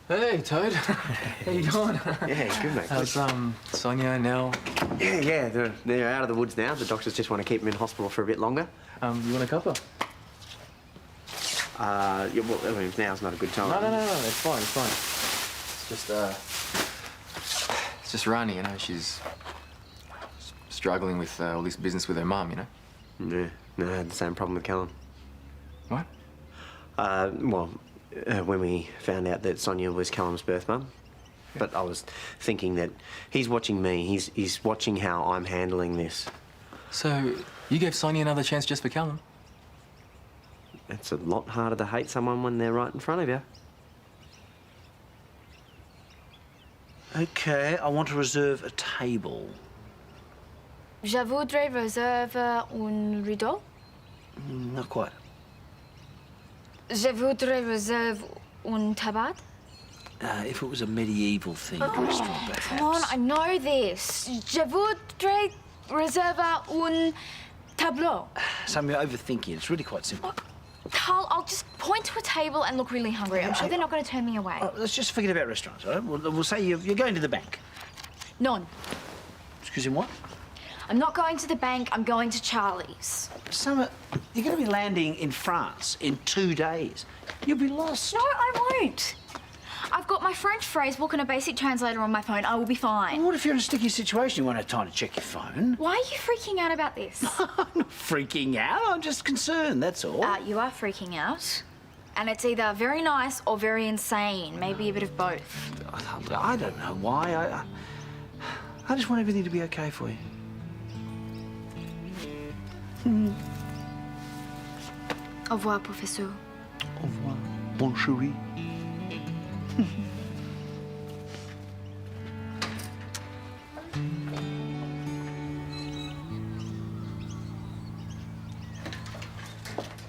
S14: Hey, Toad. How you going?
S3: Yeah, good, mate.
S14: How's, Sonya now?
S3: Yeah, they're out of the woods now. The doctors just want to keep them in hospital for a bit longer.
S14: You want a cuppa?
S3: Yeah, well, I mean, now's not a good time.
S14: No, it's fine, it's fine. It's just Rani, you know, she's struggling with all this business with her mum, you know?
S3: Yeah, no, I had the same problem with Callum.
S14: What?
S3: When we found out that Sonya was Callum's birth mum. But I was thinking that he's watching me. He's watching how I'm handling this.
S14: So, you gave Sonya another chance just for Callum?
S3: It's a lot harder to hate someone when they're right in front of you.
S2: OK, I want to reserve a table.
S9: Je voudrais réserver un rideau.
S2: Not quite.
S9: Je voudrais réserver un tabac.
S2: If it was a medieval-themed restaurant, perhaps.
S9: Come on, I know this. Je voudrais réserver un tableau.
S2: Sam, you're overthinking it. It's really quite simple.
S9: Karl, I'll just point to a table and look really hungry. I'm sure they're not going to turn me away.
S2: Let's just forget about restaurants, all right? We'll say you're going to the bank.
S9: None.
S2: Excuse me, what?
S9: I'm not going to the bank. I'm going to Charlie's.
S2: Summer, you're going to be landing in France in 2 days. You'll be lost.
S9: No, I won't. I've got my French phrase book and a basic translator on my phone. I will be fine.
S2: Well, what if you're in a sticky situation? You won't have time to check your phone.
S9: Why are you freaking out about this?
S2: I'm not freaking out. I'm just concerned, that's all.
S9: You are freaking out. And it's either very nice or very insane. Maybe a bit of both.
S2: I don't know why. I just want everything to be okay for you.
S9: Au revoir, professeur.
S2: Au revoir, bon chéri.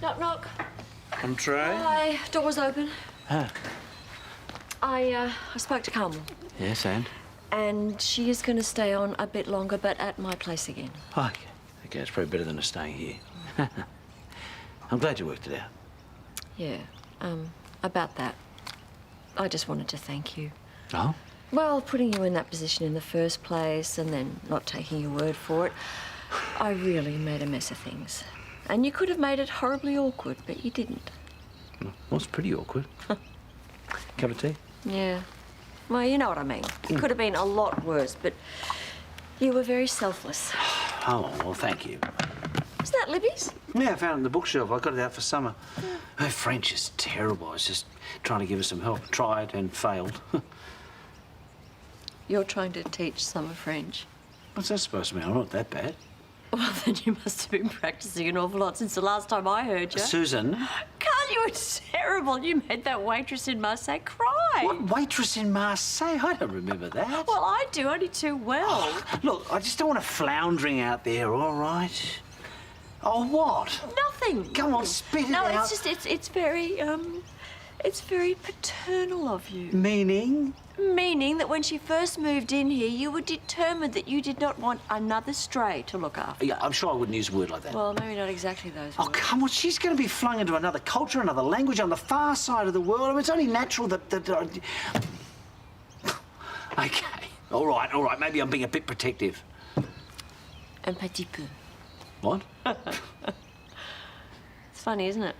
S10: Knock, knock.
S2: Entree.
S10: Hi, door's open.
S2: Huh.
S10: I spoke to Carmel.
S2: Yes, and?
S10: And she is going to stay on a bit longer, but at my place again.
S2: Okay. Okay, it's probably better than her staying here. I'm glad you worked it out.
S10: Yeah, about that. I just wanted to thank you.
S2: Oh?
S10: Well, putting you in that position in the first place and then not taking your word for it, I really made a mess of things. And you could have made it horribly awkward, but you didn't.
S2: Well, it's pretty awkward. Cup of tea?
S10: Yeah. Well, you know what I mean. It could have been a lot worse, but you were very selfless.
S2: Oh, well, thank you.
S10: Is that Libby's?
S2: Yeah, I found it on the bookshelf. I got it out for summer. Her French is terrible. I was just trying to give her some help. Tried and failed.
S10: You're trying to teach Summer French.
S2: What's that supposed to mean? I'm not that bad.
S10: Well, then you must have been practicing an awful lot since the last time I heard you.
S2: Susan?
S10: Carl, you were terrible. You made that waitress in Marseille cry.
S2: What waitress in Marseille? I don't remember that.
S10: Well, I do, only too well.
S2: Oh, look, I just don't want her floundering out there, all right? Oh, what?
S10: Nothing.
S2: Come on, spit it out.
S10: No, it's just, it's very paternal of you.
S2: Meaning?
S10: Meaning that when she first moved in here, you were determined that you did not want another stray to look after.
S2: Yeah, I'm sure I wouldn't use a word like that.
S10: Well, maybe not exactly those
S2: Oh,
S10: words.
S2: come on, she's going to be flung into another culture, another language, on the far side of the world. I mean, it's only natural that... Okay. All right, maybe I'm being a bit protective.
S5: Un petit peu.
S2: What?
S5: It's funny, isn't it?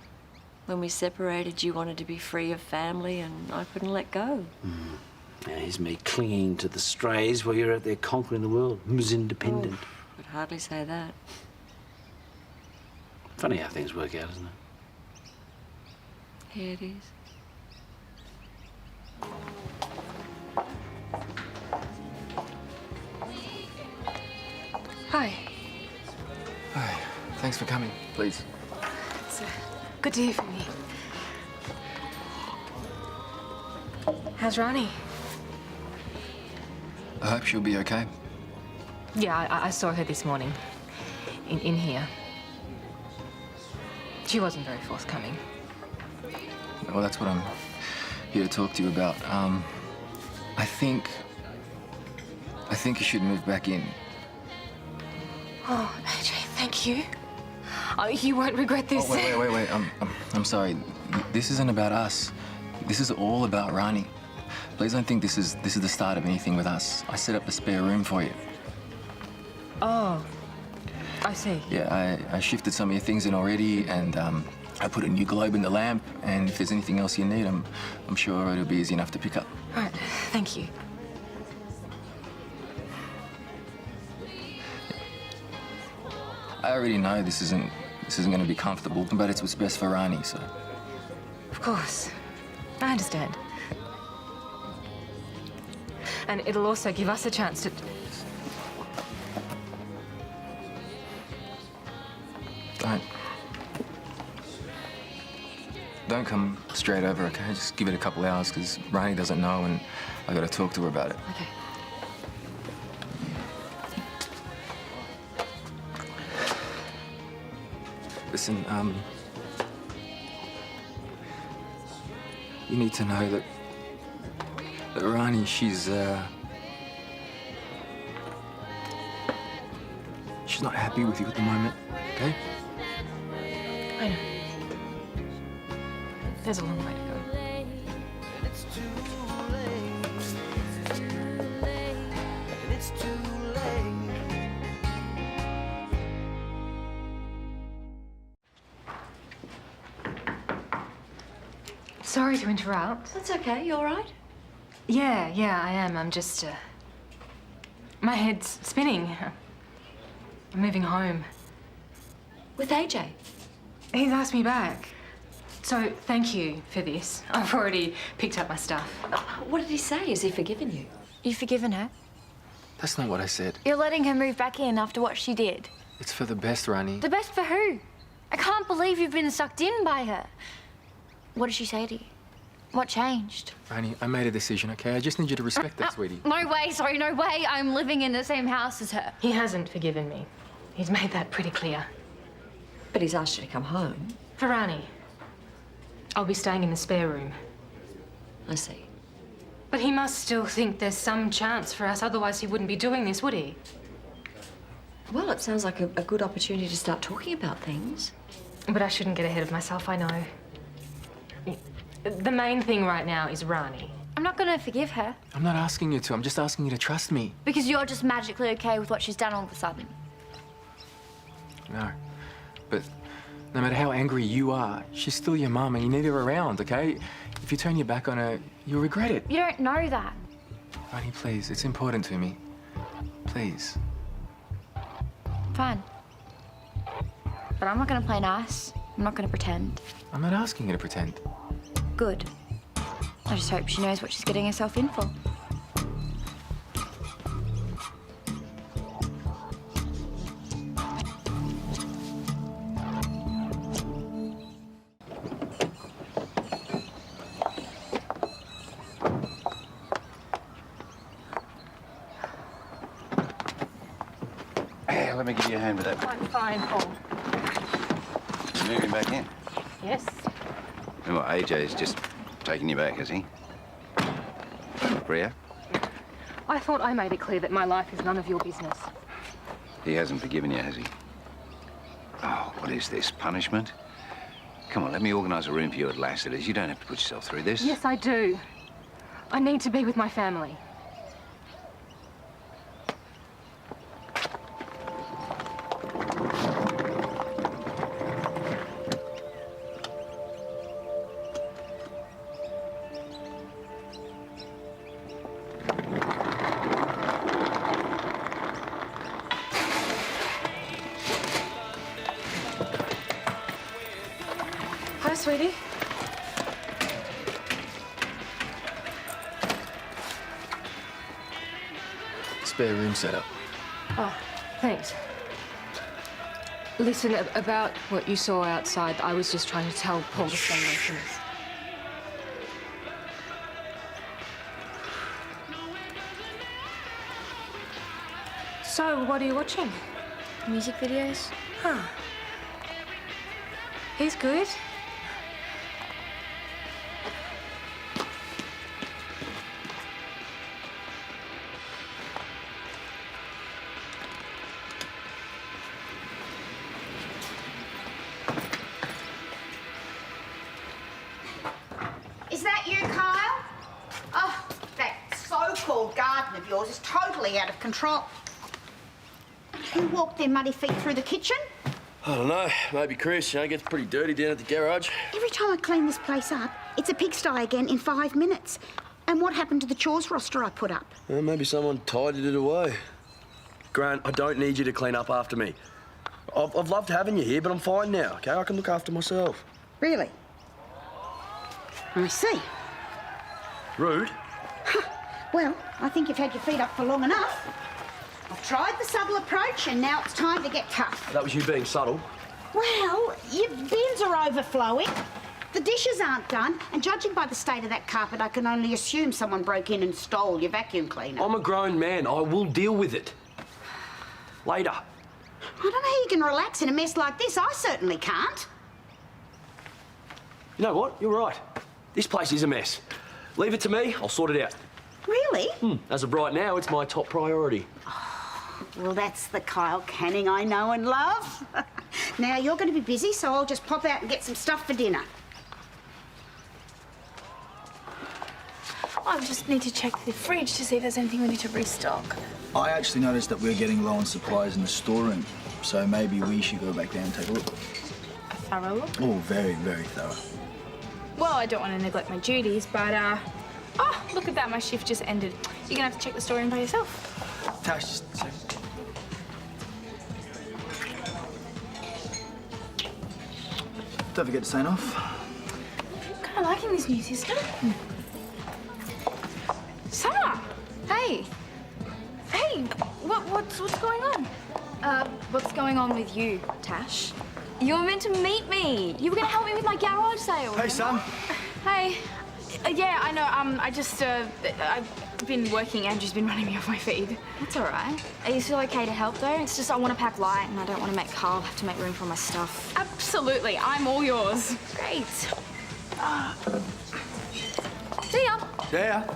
S5: When we separated, you wanted to be free of family and I couldn't let go.
S2: Now, here's me clinging to the strays while you're out there conquering the world. Who's independent?
S5: Oh, I'd hardly say that.
S2: Funny how things work out, isn't it?
S5: Yeah, it is.
S15: Hi.
S14: Hi. Thanks for coming. Please.
S15: It's good to hear from you. How's Rani?
S14: I hope she'll be okay.
S15: Yeah, I saw her this morning. In here. She wasn't very forthcoming.
S14: Well, that's what I'm here to talk to you about. I think you should move back in.
S15: Oh, AJ, thank you. Oh, you won't regret this.
S14: Oh, wait. I'm sorry. This isn't about us. This is all about Rani. Please don't think this is the start of anything with us. I set up a spare room for you.
S15: Oh, I see.
S14: Yeah, I shifted some of your things in already, and I put a new globe in the lamp. And if there's anything else you need, I'm sure it'll be easy enough to pick up.
S15: All right, thank you.
S14: I already know this isn't going to be comfortable, but it's what's best for Rani, so.
S15: Of course. I understand. And it'll also give us a chance to...
S14: Don't come straight over, okay? Just give it a couple hours, because Rani doesn't know, and I got to talk to her about it.
S15: Okay.
S14: Listen, you need to know that Rani, she's not happy with you at the moment, okay?
S15: I know. There's a long way to go. Sorry to interrupt.
S5: That's okay. You all right?
S15: Yeah, I am. I'm just, my head's spinning. I'm moving home.
S5: With AJ?
S15: He's asked me back. So, thank you for this. I've already picked up my stuff.
S5: What did he say? Has he forgiven you?
S9: You've forgiven her?
S14: That's not what I said.
S9: You're letting her move back in after what she did?
S14: It's for the best, Rani.
S9: The best for who? I can't believe you've been sucked in by her. What did she say to you? What changed?
S14: Rani, I made a decision, okay? I just need you to respect that, sweetie.
S9: No way, sorry, no way. I'm living in the same house as her.
S15: He hasn't forgiven me. He's made that pretty clear.
S5: But he's asked you to come home.
S15: For Rani. I'll be staying in the spare room.
S5: I see.
S15: But he must still think there's some chance for us, otherwise he wouldn't be doing this, would he?
S5: Well, it sounds like a good opportunity to start talking about things.
S15: But I shouldn't get ahead of myself, I know. The main thing right now is Rani.
S9: I'm not gonna forgive her.
S14: I'm not asking you to. I'm just asking you to trust me.
S9: Because you're just magically okay with what she's done all of a sudden.
S14: No. But no matter how angry you are, she's still your mum and you need her around, okay? If you turn your back on her, you'll regret it.
S9: You don't know that.
S14: Rani, please. It's important to me. Please.
S9: Fine. But I'm not gonna play nice. I'm not gonna pretend.
S14: I'm not asking you to pretend.
S9: Good. I just hope she knows what she's getting herself in for.
S11: Hey, let me give you a hand with that.
S15: I'm fine, Paul.
S11: Moving back in.
S15: Yes?
S11: Well, AJ's just taking you back, has he? Brewer?
S15: I thought I made it clear that my life is none of your business.
S11: He hasn't forgiven you, has he? Oh, what is this, punishment? Come on, let me organise a room for you at Lassiter's. You don't have to put yourself through this.
S15: Yes, I do. I need to be with my family. sweetie.
S14: Spare room set up.
S15: Oh, thanks. Listen, about what you saw outside, I was just trying to tell Paul to stay away from us. So, what are you watching?
S9: Music videos.
S15: Huh. He's good.
S16: Is that you, Kyle? Oh, that so-called garden of yours is totally out of control. Who walked their muddy feet through the kitchen?
S17: I don't know. Maybe Chris. You know, it gets pretty dirty down at the garage.
S16: Every time I clean this place up, it's a pigsty again in 5 minutes. And what happened to the chores roster I put up?
S17: Well, maybe someone tidied it away. Grant, I don't need you to clean up after me. I've loved having you here, but I'm fine now, OK? I can look after myself.
S16: Really? I see.
S17: Rude?
S16: Well, I think you've had your feet up for long enough. I've tried the subtle approach and now it's time to get tough.
S17: That was you being subtle.
S16: Well, your bins are overflowing. The dishes aren't done, and judging by the state of that carpet, I can only assume someone broke in and stole your vacuum cleaner.
S17: I'm a grown man. I will deal with it. Later.
S16: I don't know how you can relax in a mess like this. I certainly can't.
S17: You know what? You're right. This place is a mess. Leave it to me. I'll sort it out.
S16: Really?
S17: As of right now, it's my top priority.
S16: Well, that's the Kyle Canning I know and love. Now, you're going to be busy, so I'll just pop out and get some stuff for dinner.
S18: I just need to check the fridge to see if there's anything we need to restock.
S19: I actually noticed that we're getting low on supplies in the storeroom, so maybe we should go back down and take a look.
S18: A thorough look?
S19: Oh, very, very thorough.
S18: Well, I don't want to neglect my duties, but, oh, look at that, my shift just ended. You're gonna have to check the storeroom by yourself.
S19: Tash, just a second. Don't forget to sign off.
S18: I'm kind of liking this new system. Summer!
S9: Hey!
S18: Hey, what's going on?
S9: What's going on with you, Tash? You were meant to meet me. You were going to help me with my garage sale.
S19: Hey, Sam.
S18: Hey. Yeah, I know. I just, I've been working. Andrew's been running me off my feed.
S9: That's all right. Are you still okay to help, though? It's just I want to pack light and I don't want to make Karl have to make room for my stuff.
S18: Absolutely. I'm all yours.
S9: Great. See ya.
S19: Yeah.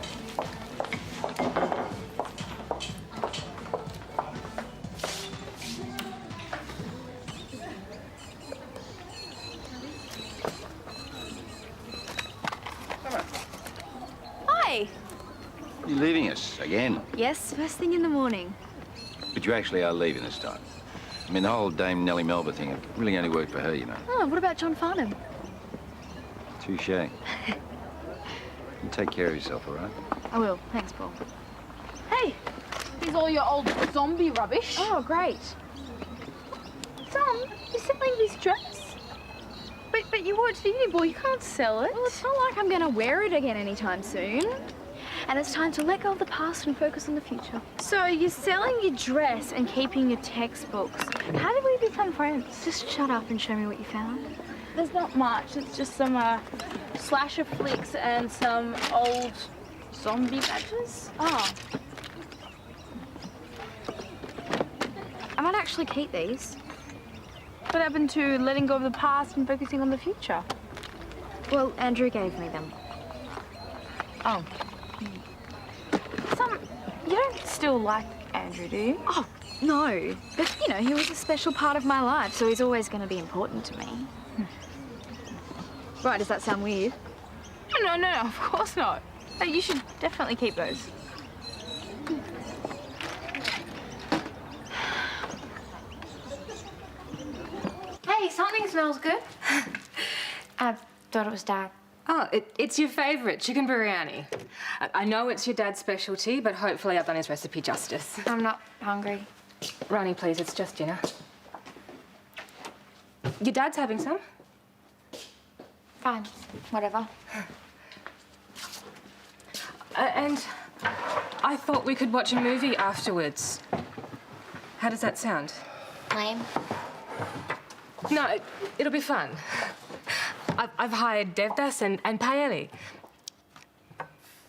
S9: Hi.
S11: You're leaving us again.
S9: Yes, first thing in the morning.
S11: But you actually are leaving this time. I mean, the whole Dame Nellie Melba thing, it really only worked for her, you know.
S9: Oh, what about John Farnham?
S11: Touché. You take care of yourself, all right?
S9: I will. Thanks, Paul.
S18: Hey, here's all your old zombie rubbish.
S9: Oh, great.
S18: Tom, you're selling this dress? But you wore it to the uni ball. You can't sell it.
S9: Well, it's not like I'm going to wear it again anytime soon. And it's time to let go of the past and focus on the future.
S18: So you're selling your dress and keeping your textbooks. How did we become friends?
S9: Just shut up and show me what you found.
S18: There's not much. It's just some slasher flicks and some old zombie badges.
S9: Oh. I might actually keep these.
S18: What happened to letting go of the past and focusing on the future?
S9: Well, Andrew gave me them.
S18: Oh. You don't still like Andrew, do you?
S9: Oh, no. But, you know, he was a special part of my life, so he's always going to be important to me. Right, does that sound weird?
S18: No, of course not. Hey, you should definitely keep those. Hey, something smells good. I thought it was Dad.
S15: Oh, it's your favourite, chicken biryani. I know it's your dad's specialty, but hopefully I've done his recipe justice.
S18: I'm not hungry.
S15: Ronnie, please, it's just dinner. Your dad's having some?
S9: Fine. Whatever.
S15: And I thought we could watch a movie afterwards. How does that sound?
S9: Lame.
S15: No, it'll be fun. I've hired Devdas and Paeli.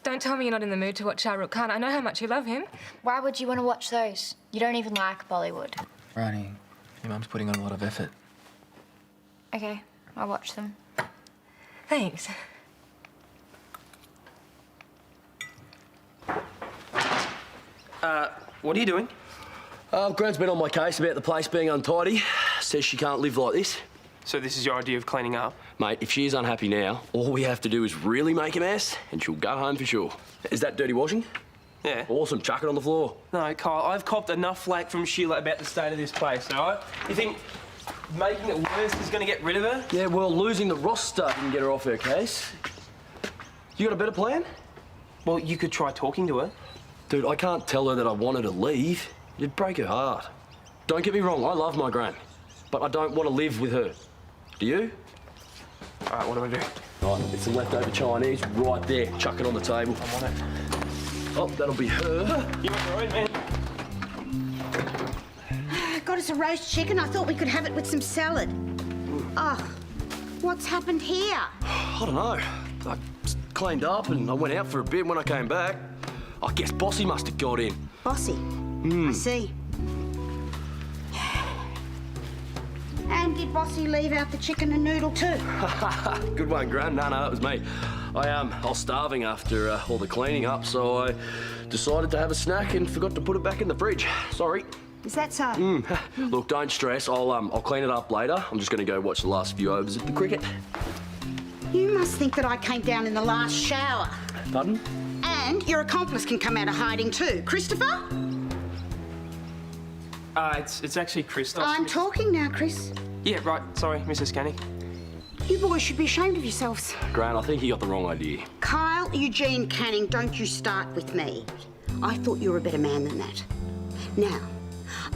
S15: Don't tell me you're not in the mood to watch Shah Rukh Khan. I know how much you love him.
S9: Why would you want to watch those? You don't even like Bollywood.
S14: Rani, your mum's putting on a lot of effort.
S9: Okay, I'll watch them.
S15: Thanks.
S17: What are you doing? Gran's been on my case about the place being untidy. Says she can't live like this.
S20: So this is your idea of cleaning up?
S17: Mate, if she is unhappy now, all we have to do is really make a mess and she'll go home for sure. Is that dirty washing?
S20: Yeah.
S17: Awesome, chuck it on the floor.
S20: No, Kyle, I've copped enough flack from Sheila about the state of this place, all right? You think making it worse is going to get rid of her?
S17: Yeah, well, losing the roster didn't get her off her case. You got a better plan?
S20: Well, you could try talking to her.
S17: Dude, I can't tell her that I want her to leave. It'd break her heart. Don't get me wrong, I love my gran, but I don't want to live with her. Do you?
S20: All right, what do I do?
S17: Right, it's some leftover Chinese right there. Chuck it on the table.
S20: I'm on it.
S17: Oh, that'll be her.
S20: You're right, man.
S16: Got us a roast chicken. I thought we could have it with some salad. Oh, what's happened here?
S17: I don't know. I cleaned up and I went out for a bit. When I came back, I guess Bossy must have got in.
S16: Bossy? I see. And did Bossy leave out the chicken and noodle too?
S17: Good one, Gran. No, that was me. I was starving after all the cleaning up, so I decided to have a snack and forgot to put it back in the fridge. Sorry.
S16: Is that so?
S17: Look, don't stress. I'll clean it up later. I'm just going to go watch the last few overs of the cricket.
S16: You must think that I came down in the last shower.
S17: Pardon?
S16: And your accomplice can come out of hiding too. Christopher?
S20: It's actually Chris.
S16: I'm talking now, Chris.
S20: Yeah, right. Sorry, Mrs. Canning.
S16: You boys should be ashamed of yourselves.
S17: Gran, I think you got the wrong idea.
S16: Kyle Eugene Canning, don't you start with me. I thought you were a better man than that. Now,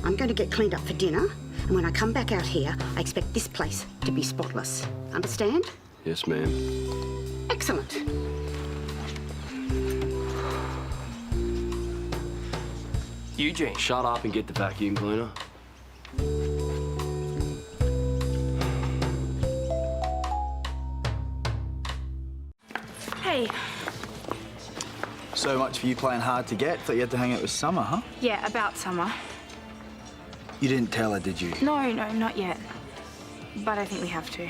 S16: I'm going to get cleaned up for dinner, and when I come back out here, I expect this place to be spotless. Understand?
S17: Yes, ma'am.
S16: Excellent.
S20: Eugene.
S17: Shut up and get the vacuum cleaner.
S18: Hey.
S19: So much for you playing hard to get. Thought you had to hang out with Summer, huh?
S18: Yeah, about Summer.
S19: You didn't tell her, did you?
S18: No, not yet. But I think we have to.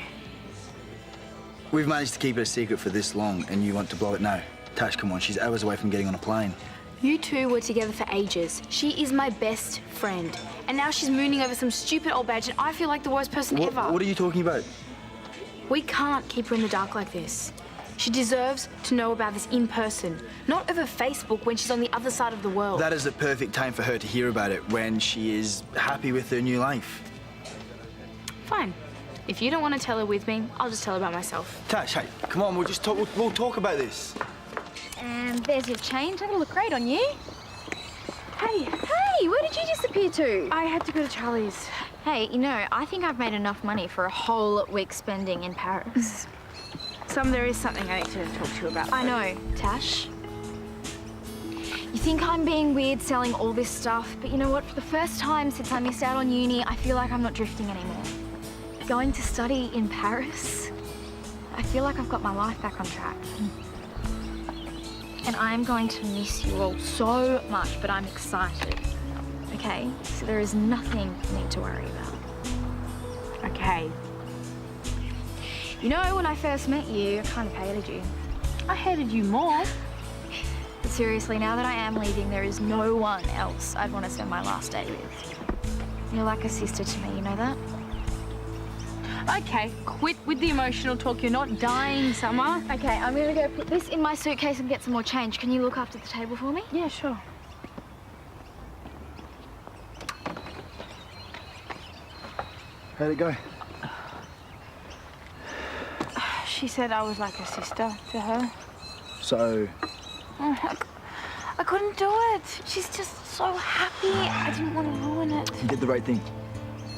S19: We've managed to keep it a secret for this long, and you want to blow it now. Tash, come on, she's hours away from getting on a plane.
S13: You two were together for ages. She is my best friend. And now she's mooning over some stupid old badge, and I feel like the worst person ever.
S19: What are you talking about?
S13: We can't keep her in the dark like this. She deserves to know about this in person, not over Facebook when she's on the other side of the world.
S19: That is the perfect time for her to hear about it, when she is happy with her new life.
S13: Fine. If you don't want to tell her with me, I'll just tell her about myself.
S19: Tash, hey, come on, we'll just talk. We'll talk about this.
S9: And there's your change. That'll look great on you. Hey, where did you disappear to?
S13: I had to go to Charlie's.
S9: Hey, you know, I think I've made enough money for a whole week spending in Paris.
S13: There is something I need to talk to you about.
S9: I know, Tash. You think I'm being weird selling all this stuff, but you know what? For the first time since I missed out on uni, I feel like I'm not drifting anymore. Going to study in Paris, I feel like I've got my life back on track. And I'm going to miss you all so much, but I'm excited. Okay? So there is nothing you need to worry about.
S13: Okay.
S9: You know, when I first met you, I kind of hated you.
S13: I hated you more.
S9: But seriously, now that I am leaving, there is no one else I'd want to spend my last day with. You're like a sister to me, you know that?
S13: Okay, quit with the emotional talk. You're not dying, Summer.
S9: Okay, I'm gonna go put this in my suitcase and get some more change. Can you look after the table for me?
S13: Yeah, sure.
S19: How'd it go?
S18: She said I was like a sister to her.
S19: So?
S18: I couldn't do it. She's just so happy. I didn't want to ruin it.
S19: You did the right thing.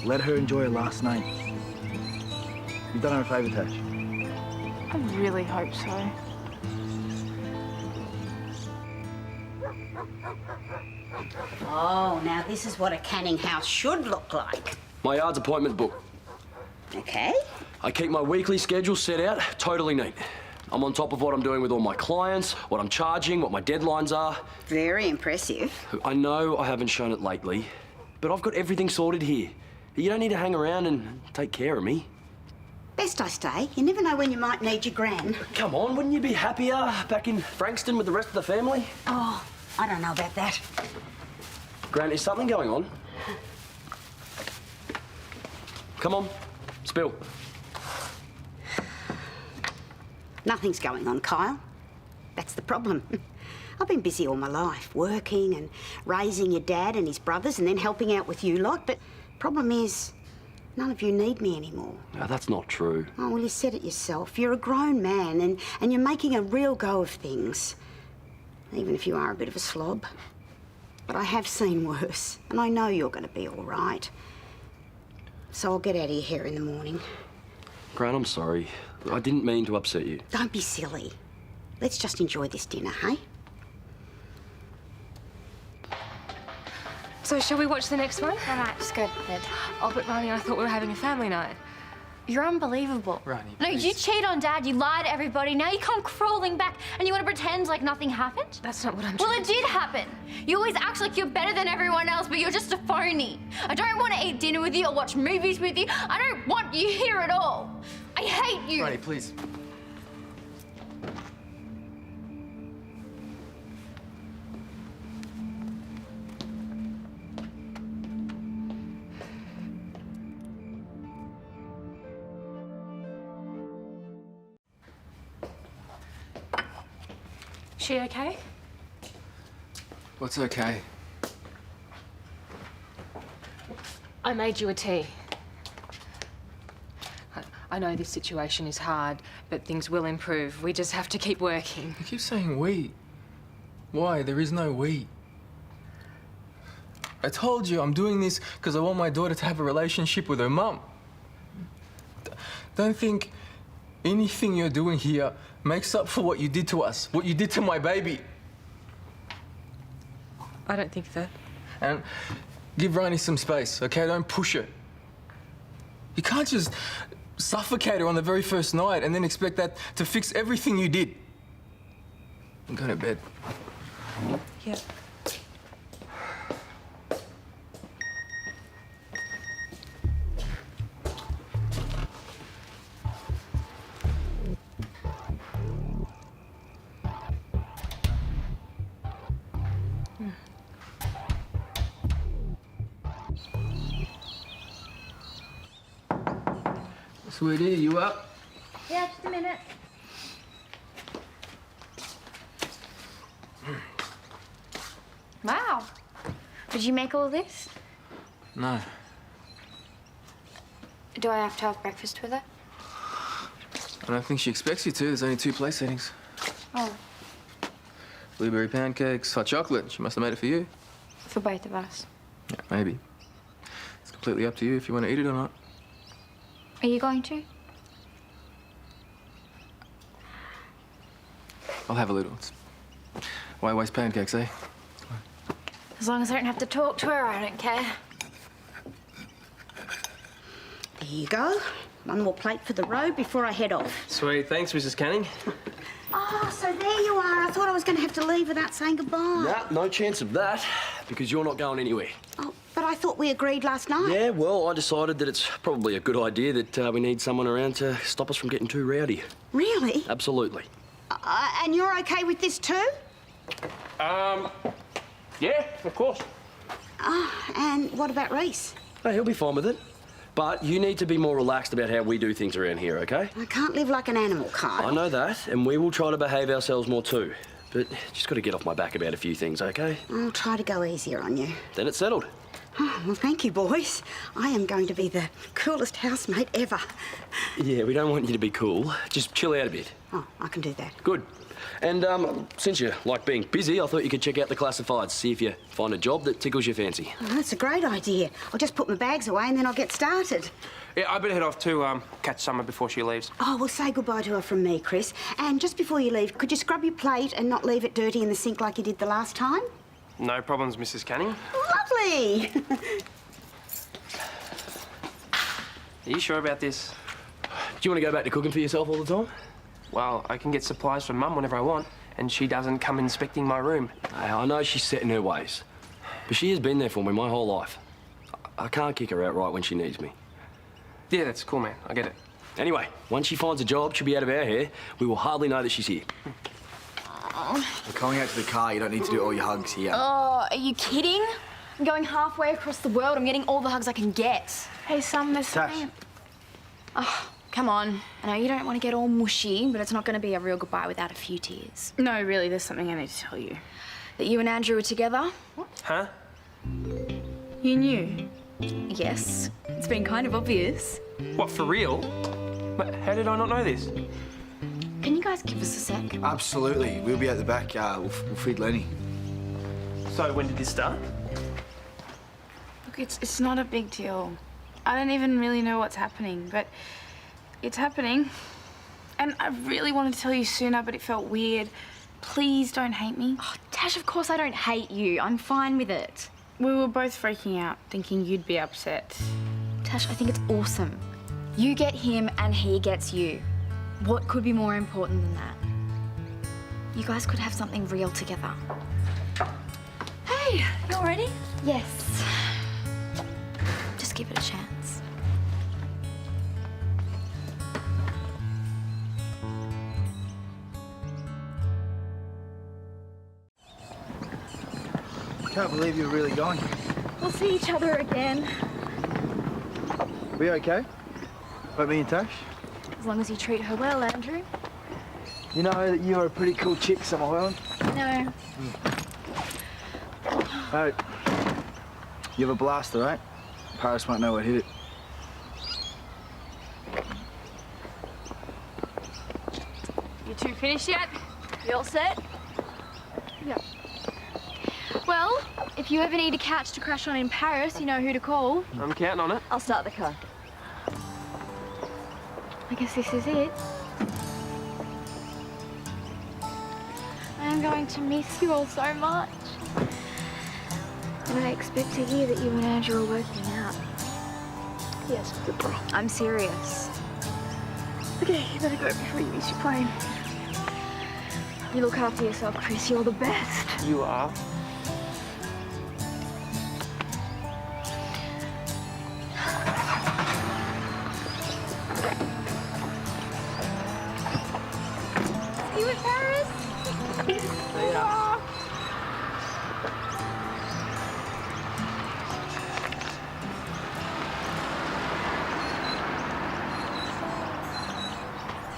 S19: Let her enjoy her last night. You've done her a favour, Tash.
S18: I really hope so.
S16: Oh, now this is what a canning house should look like.
S17: My yard's appointment book.
S16: Okay.
S17: I keep my weekly schedule set out, totally neat. I'm on top of what I'm doing with all my clients, what I'm charging, what my deadlines are.
S16: Very impressive.
S17: I know I haven't shown it lately, but I've got everything sorted here. You don't need to hang around and take care of me.
S16: Best I stay. You never know when you might need your gran.
S17: Come on, wouldn't you be happier back in Frankston with the rest of the family?
S16: Oh, I don't know about that.
S17: Gran, is something going on? Come on, spill.
S16: Nothing's going on, Kyle. That's the problem. I've been busy all my life, working and raising your dad and his brothers and then helping out with you lot, but problem is, none of you need me anymore.
S17: No, that's not true.
S16: Oh, well, you said it yourself. You're a grown man and you're making a real go of things, even if you are a bit of a slob. But I have seen worse, and I know you're going to be all right. So I'll get out of your hair in the morning.
S17: Gran, I'm sorry. I didn't mean to upset you.
S16: Don't be silly. Let's just enjoy this dinner, hey?
S15: So shall we watch the next one? All right, just go to bed. Oh, but Ronnie, I thought we were having a family night.
S13: You're unbelievable.
S14: Ronnie,
S13: No,
S14: please.
S13: you cheat on Dad, you lie to everybody, now you come crawling back and you want to pretend like nothing happened?
S15: That's not what I'm
S13: Well,
S15: trying
S13: it did happen. You always act like you're better than everyone else, but you're just a phony. I don't want to eat dinner with you or watch movies with you. I don't want you here at all. I hate you.
S14: Ronnie, please.
S15: She okay?
S14: What's okay?
S15: I made you a tea. I know this situation is hard, but things will improve. We just have to keep working.
S14: You keep saying we. Why? There is no we. I told you I'm doing this because I want my daughter to have a relationship with her mum. Don't think anything you're doing here makes up for what you did to us, what you did to my baby.
S15: I don't think that.
S14: And give Ronnie some space, okay? Don't push her. You can't just suffocate her on the very first night and then expect that to fix everything you did. I'm going to bed.
S15: Yeah.
S14: Sweetie, you up?
S13: Yeah, just a minute. Wow. Did you make all this?
S14: No.
S13: Do I have to have breakfast with her?
S14: I don't think she expects you to. There's only 2 place settings.
S13: Oh,
S14: Blueberry pancakes, hot chocolate. She must have made it for you.
S13: for both of us.
S14: Yeah, maybe. It's completely up to you if you want to eat it or not.
S13: Are you going to?
S14: I'll have a little. Why waste pancakes, eh?
S13: As long as I don't have to talk to her, I don't care.
S16: There you go. One more plate for the road before I head off.
S20: Sweet, thanks, Mrs. Canning.
S16: Oh, so there you are. I thought I was going to have to leave without saying goodbye.
S17: Nah, no chance of that, because you're not going anywhere.
S16: Oh, but I thought we agreed last night.
S17: Yeah, well, I decided that it's probably a good idea that we need someone around to stop us from getting too rowdy.
S16: Really?
S17: Absolutely.
S16: And you're okay with this too?
S20: Yeah, of course.
S16: And what about Rhys?
S17: Hey, he'll be fine with it. But you need to be more relaxed about how we do things around here, okay?
S16: I can't live like an animal, Karl.
S17: I know that, and we will try to behave ourselves more too. But just got to get off my back about a few things, okay?
S16: I'll try to go easier on you.
S17: Then it's settled.
S16: Oh, well, thank you, boys. I am going to be the coolest housemate ever.
S17: Yeah, we don't want you to be cool. Just chill out a bit.
S16: Oh, I can do that.
S17: Good. And since you like being busy, I thought you could check out the classifieds, see if you find a job that tickles your fancy.
S16: Oh, that's a great idea. I'll just put my bags away and then I'll get started.
S20: Yeah, I better head off to catch Summer before she leaves.
S16: Oh, well, say goodbye to her from me, Chris. And just before you leave, could you scrub your plate and not leave it dirty in the sink like you did the last time?
S20: No problems, Mrs. Canning.
S16: Lovely!
S20: Are you sure about this?
S17: Do you want to go back to cooking for yourself all the time?
S20: Well, I can get supplies from Mum whenever I want, and she doesn't come inspecting my room.
S17: Hey, I know she's set in her ways, but she has been there for me my whole life. I can't kick her out right when she needs me.
S20: Yeah, that's cool, man. I get it.
S17: Anyway, once she finds a job, she'll be out of our hair. We will hardly know that she's here.
S19: We're coming out to the car. You don't need to do all your hugs here.
S9: Oh, are you kidding? I'm going halfway across the world. I'm getting all the hugs I can get.
S18: Hey, Sam, there's something...
S9: Oh, come on. I know you don't want to get all mushy, but it's not going to be a real goodbye without a few tears.
S18: No, really, there's something I need to tell you.
S9: That you and Andrew were together?
S20: Huh?
S18: You knew?
S9: Yes. It's been kind of obvious.
S20: What, for real? But how did I not know this?
S9: Can you guys give us a sec?
S19: Absolutely. We'll be at the back. We'll feed Lenny.
S20: So when did this start?
S18: Look, it's not a big deal. I don't even really know what's happening, but it's happening. And I really wanted to tell you sooner, but it felt weird. Please don't hate me.
S9: Oh, Tash, of course I don't hate you. I'm fine with it.
S18: We were both freaking out, thinking you'd be upset.
S9: Tash, I think it's awesome. You get him and he gets you. What could be more important than that? You guys could have something real together.
S5: Hey, you all ready?
S9: Yes. Just give it a chance.
S19: Can't believe you're really going.
S9: We'll see each other again.
S19: We okay? Like me and Tash?
S9: As long as you treat her well, Andrew.
S19: You know that you're a pretty cool chick, Sumarwata.
S9: No.
S19: Hey, you have a blaster, right? Paris won't know what hit it.
S18: You two finished yet?
S9: You all set?
S18: Yep.
S9: Well, if you ever need a couch to crash on in Paris, you know who to call.
S20: I'm counting on it.
S5: I'll start the car.
S9: I guess this is it. I'm going to miss you all so much. And I expect to hear that you and Andrew are working out.
S18: Yes, good bro.
S9: I'm serious.
S18: Okay, you better go before you miss your plane.
S9: You look after yourself, Chris. You're the best.
S20: You are.
S9: See you in Paris.
S20: See ya.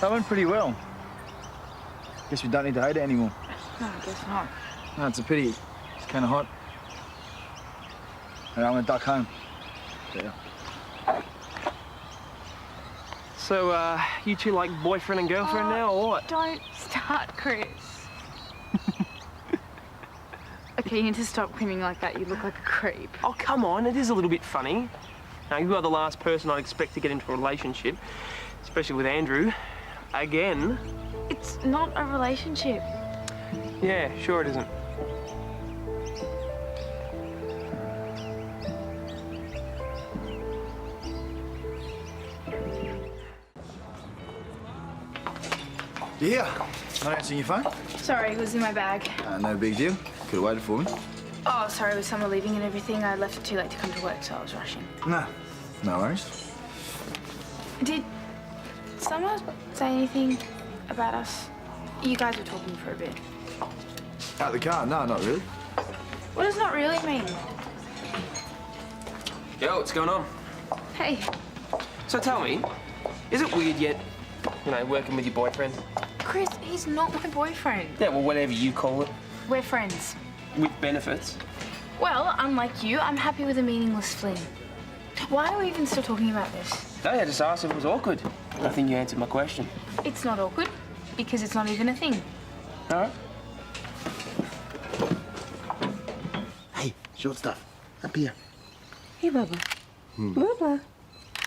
S19: That went pretty well. Guess we don't need to hate it anymore.
S18: No, I guess not.
S19: No, it's a pity. It's kind of hot. And I'm gonna duck home. Yeah.
S20: So, you two like boyfriend and girlfriend now, or what?
S18: Don't start, Chris. Okay, you need to stop grinning like that. You look like a creep.
S20: Oh, come on, it is a little bit funny. Now, you are the last person I'd expect to get into a relationship, especially with Andrew. Again.
S18: It's not a relationship.
S20: Yeah, sure it isn't.
S19: Yeah. Not answering your phone?
S18: Sorry, it was in my bag.
S19: No big deal. Could have waited for me.
S18: Oh, sorry, with summer leaving and everything, I left it too late to come to work, so I was rushing.
S19: No. No worries.
S18: Did Summer say anything about us? You guys were talking for a bit.
S19: Out the car? No, not really.
S18: What does not really mean?
S20: Yo, what's going on?
S18: Hey.
S20: So tell me, is it weird yet, you know, working with your boyfriend?
S18: Chris, he's not my boyfriend.
S20: Yeah, well, whatever you call it.
S18: We're friends.
S20: With benefits.
S18: Well, unlike you, I'm happy with a meaningless fling. Why are we even still talking about this?
S20: No, I just asked if it was awkward. I think you answered my question.
S18: It's not awkward, because it's not even a thing.
S20: All right.
S4: Hey, short stuff. Up here.
S10: Here, Bubba. Bubba.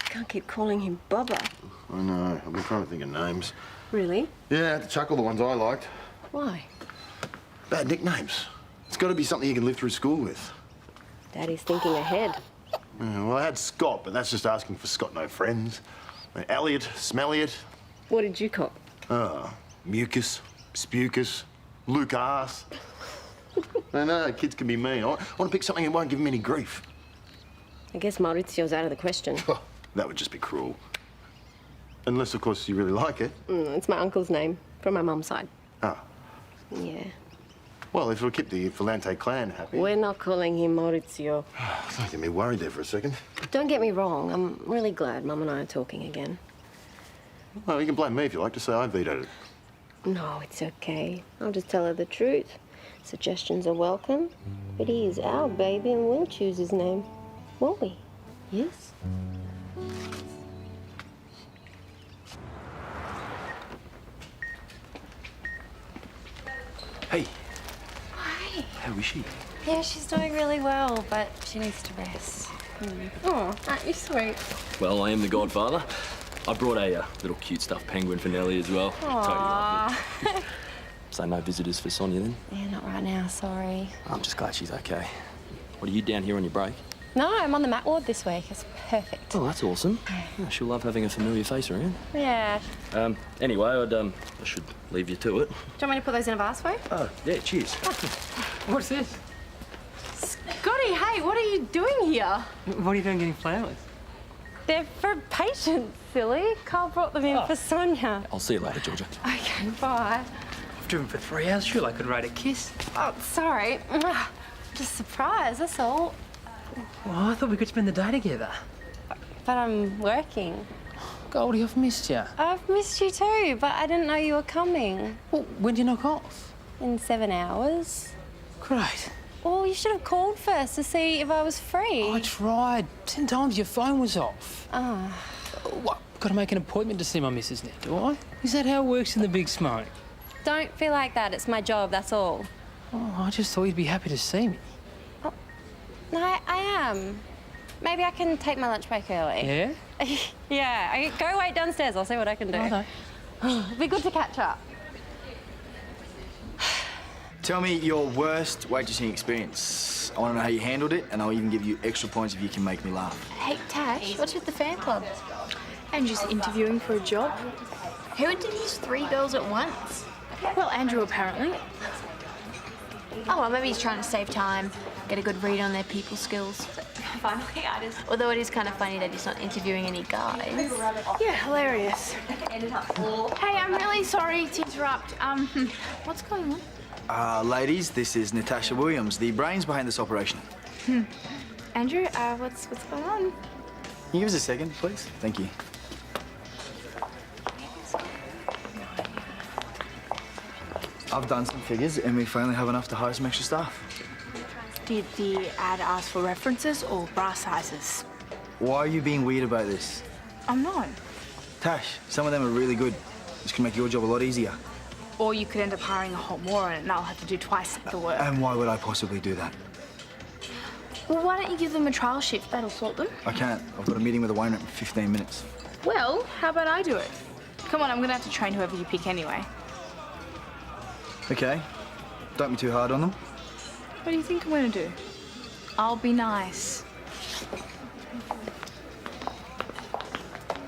S10: Can't keep calling him Bubba.
S4: I know. I've been trying to think of names.
S10: Really?
S4: Yeah, I had to chuckle the ones I liked.
S10: Why?
S4: Bad nicknames. It's got to be something you can live through school with.
S10: Daddy's thinking ahead.
S4: Yeah, well, I had Scott, but that's just asking for Scott no friends. Elliot, Smelliot.
S10: What did you cop?
S4: Mucus, Spucus, Luke Arse. I know, kids can be mean. I want to pick something that won't give them any grief.
S10: I guess Maurizio's out of the question.
S4: That would just be cruel. Unless, of course, you really like it.
S10: It's my uncle's name, from my mum's side.
S4: Ah.
S10: Yeah.
S4: Well, if it'll keep the Villante clan happy.
S10: We're not calling him Maurizio.
S4: Don't get me worried there for a second.
S10: Don't get me wrong, I'm really glad Mum and I are talking again.
S4: Well, you can blame me if you like to say I vetoed it.
S10: No, it's okay. I'll just tell her the truth. Suggestions are welcome, but he is our baby and we'll choose his name. Won't we? Yes?
S8: Hey,
S5: Hi.
S8: how is she?
S5: Yeah, she's doing really well, but she needs to rest.
S10: Oh, aren't you sweet?
S17: Well, I am the godfather. I brought a little cute stuffed penguin for Nellie as well.
S5: Aww.
S17: So no visitors for Sonya then?
S5: Yeah, not right now, sorry.
S17: I'm just glad she's okay. What, are you down here on your break?
S5: No, I'm on the mat ward this week. It's perfect.
S17: Oh, that's awesome. Yeah, she'll love having a familiar face around.
S5: Yeah.
S17: Anyway, I should leave you to it.
S5: Do you want me to put those in a vase for you?
S17: Oh, yeah, cheers.
S20: What's this?
S5: Scotty, hey, what are you doing here?
S20: What are you doing getting flowers?
S5: They're for patients, silly. Karl brought them in for Sonya.
S17: I'll see you later, Georgia.
S5: Okay, bye.
S20: I've driven for 3 hours. Sure, I could write a kiss.
S5: Oh, sorry. Just surprised, that's all.
S20: Well, I thought we could spend the day together.
S5: But I'm working.
S20: Goldie, I've missed you.
S5: I've missed you too, but I didn't know you were coming.
S20: Well, when do you knock off?
S5: In 7 hours.
S20: Great.
S5: Well, you should have called first to see if I was free.
S20: I tried. 10 times your phone was off. What? Got to make an appointment to see my missus now, do I? Is that how it works in the big smoke?
S5: Don't feel like that. It's my job, that's all.
S20: Oh, I just thought you'd be happy to see me.
S5: No, I am. Maybe I can take my lunch break early.
S20: Yeah?
S5: Yeah, go wait downstairs. I'll see what I can do.
S20: Righto.
S5: It'll be good to catch up.
S19: Tell me your worst waitressing experience. I want to know how you handled it, and I'll even give you extra points if you can make me laugh.
S18: Hey, Tash, what's with the fan club? Andrew's interviewing for a job. Who interviews 3 girls at once? Well, Andrew, apparently. Oh, well, maybe he's trying to save time, get a good read on their people skills.
S13: Finally, I just...
S18: Although it is kind of funny that he's not interviewing any guys.
S13: Yeah, hilarious. Hey, I'm really sorry to interrupt. What's going on?
S19: Ladies, this is Natasha Williams, the brains behind this operation.
S13: Andrew, what's going on?
S19: Can you give us a second, please? Thank you. I've done some figures, and we finally have enough to hire some extra staff.
S13: Did the ad ask for references or bra sizes?
S19: Why are you being weird about this?
S13: I'm not.
S19: Tash, some of them are really good. This can make your job a lot easier.
S13: Or you could end up hiring a whole moron and I'll have to do twice the work.
S19: And why would I possibly do that?
S13: Well, why don't you give them a trial shift? That'll sort them.
S19: I can't. I've got a meeting with the wine rep in 15 minutes.
S13: Well, how about I do it? Come on, I'm gonna have to train whoever you pick anyway.
S19: Okay. Don't be too hard on them.
S13: What do you think I'm gonna do? I'll be nice.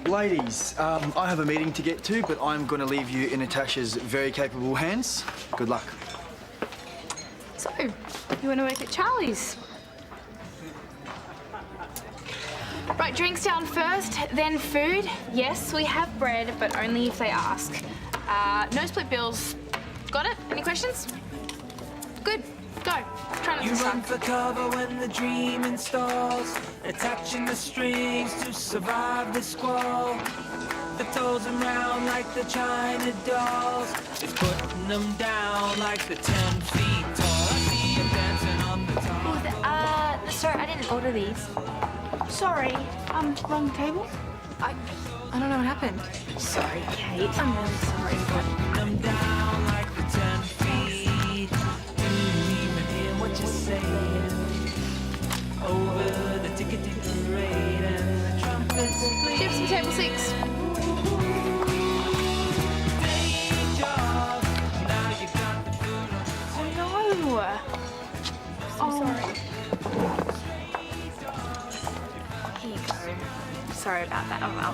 S19: Ladies, I have a meeting to get to, but I'm going to leave you in Natasha's very capable hands. Good luck.
S13: So, you want to work at Charlie's? Right, drinks down first, then food. Yes, we have bread, but only if they ask. No split bills. Got it? Any questions? Good. Go. Try not to
S6: run for cover when the dream installs, attaching the strings to survive the squall. The toes them round like the China dolls. It's putting them down like the 10 feet tall. I see them dancing on the top.
S13: sorry, I didn't order these.
S18: Sorry, wrong table?
S15: I don't know what happened.
S13: Sorry, Kate. I'm really sorry, but...
S6: I'm down like the 10 feet. Didn't even hear what you're saying. Over the ticketed parade and the trumpets play.
S13: Chips from table 6.
S18: No.
S13: I'm sorry. Here you go. Sorry about that. Oh, well.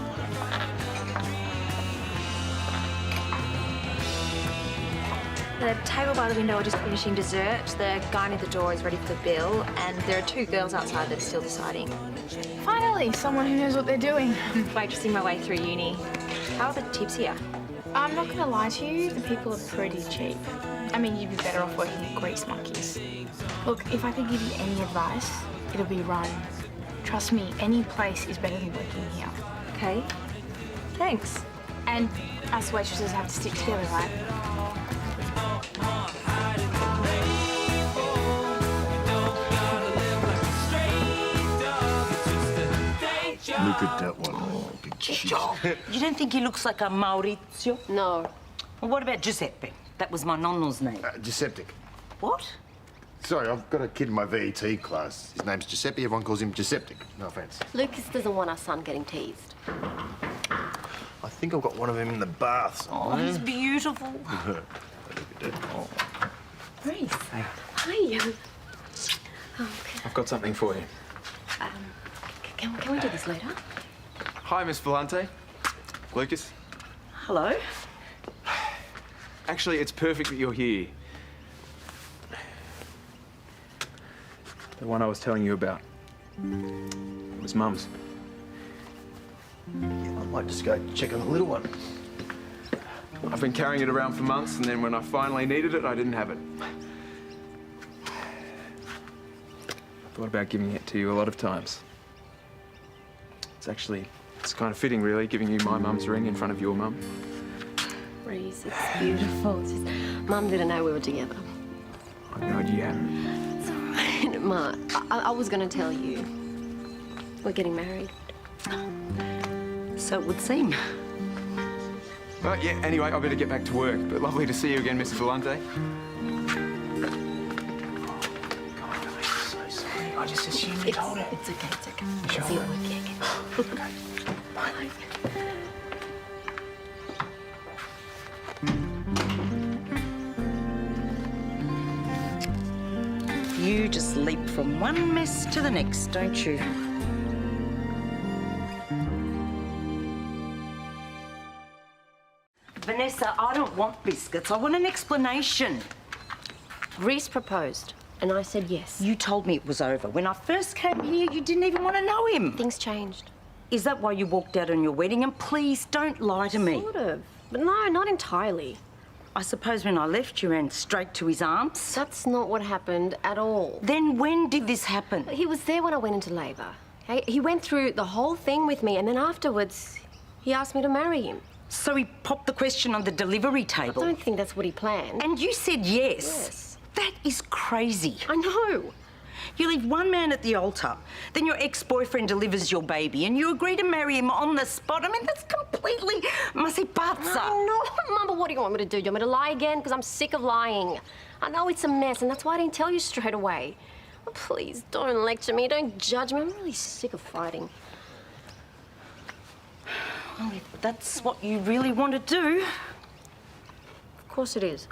S13: The table by the window are just finishing dessert. The guy near the door is ready for the bill, and there are 2 girls outside that are still deciding.
S18: Finally, someone who knows what they're doing.
S13: Waitressing my way through uni. How are the tips here?
S18: I'm not gonna lie to you, the people are pretty cheap. I mean, you'd be better off working at Grease Monkeys. Look, if I could give you any advice, it'll be run. Trust me, any place is better than working here.
S13: Okay. Thanks.
S18: And us waitresses have to stick together, right?
S4: Look at that one. Oh, big cheese.
S21: You don't think he looks like a Maurizio?
S5: No.
S21: Well, what about Giuseppe? That was my nonno's name.
S4: Giuseppe.
S21: What?
S4: Sorry, I've got a kid in my VET class. His name's Giuseppe. Everyone calls him Giuseppe. No offence.
S5: Lucas doesn't want our son getting teased.
S4: I think I've got one of them in the bath.
S21: Oh, he's beautiful.
S5: Rhys.
S14: Hey.
S5: Hi.
S14: I've got something for you.
S5: Can we do this later?
S14: Hi, Miss Villante. Lucas.
S21: Hello.
S14: Actually, it's perfect that you're here. The one I was telling you about. It was Mum's.
S4: Yeah, I might just go check on the little one.
S14: I've been carrying it around for months, and then when I finally needed it, I didn't have it. I thought about giving it to you a lot of times. It's kind of fitting, really, giving you my mum's ring in front of your mum.
S5: Rhys, it's beautiful. It's just, Mum didn't know we were together.
S14: I've no idea.
S5: It's all right, Ma. I was going to tell you. We're getting married.
S21: So it would seem.
S14: Well, yeah, anyway, I better get back to work. But lovely to see you again, Mrs. Villante.
S2: I just assumed you told her.
S5: It's okay, it's okay.
S2: Sure.
S5: See you at work, yeah.
S2: Okay. Bye.
S21: You just leap from one mess to the next, don't you? Vanessa, I don't want biscuits. I want an explanation.
S5: Rhys proposed, and I said yes.
S21: You told me it was over. When I first came here, you didn't even want to know him.
S5: Things changed.
S21: Is that why you walked out on your wedding? And please, don't lie to me.
S5: Sort of. But no, not entirely.
S21: I suppose when I left, you ran straight to his arms?
S5: That's not what happened at all.
S21: Then when did this happen?
S5: He was there when I went into labour. Okay? He went through the whole thing with me, and then afterwards, he asked me to marry him.
S21: So he popped the question on the delivery table?
S5: I don't think that's what he planned.
S21: And you said yes?
S5: Yes.
S21: That is crazy.
S5: I know.
S21: You leave one man at the altar, then your ex-boyfriend delivers your baby, and you agree to marry him on the spot. I mean, that's completely masipazza.
S5: No, Mum, but what do you want me to do? Do you want me to lie again? Because I'm sick of lying. I know it's a mess, and that's why I didn't tell you straight away. Oh, please, don't lecture me, don't judge me. I'm really sick of fighting.
S21: Well, if that's what you really want to do...
S5: Of course it is.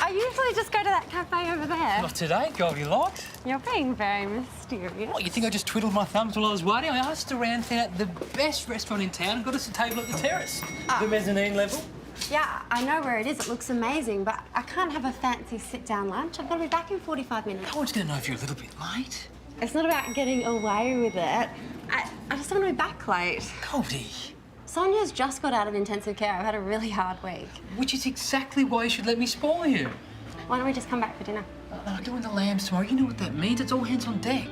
S22: I usually just go to that cafe over there.
S23: Not today, Goldilocks.
S22: You're being very mysterious.
S23: What, you think I just twiddled my thumbs while I was waiting? I asked around, found out the best restaurant in town and got us a table at the terrace. The mezzanine level.
S22: Yeah, I know where it is. It looks amazing, but I can't have a fancy sit-down lunch. I've got to be back in 45 minutes.
S23: No one's going to know if you're a little bit late.
S22: It's not about getting away with it. I just want to be back late.
S23: Goldie.
S22: Sonya's just got out of intensive care. I've had a really hard week.
S23: Which is exactly why you should let me spoil you.
S22: Why don't we just come back for dinner?
S23: No, doing the lambs tomorrow. You know what that means. It's all hands on deck.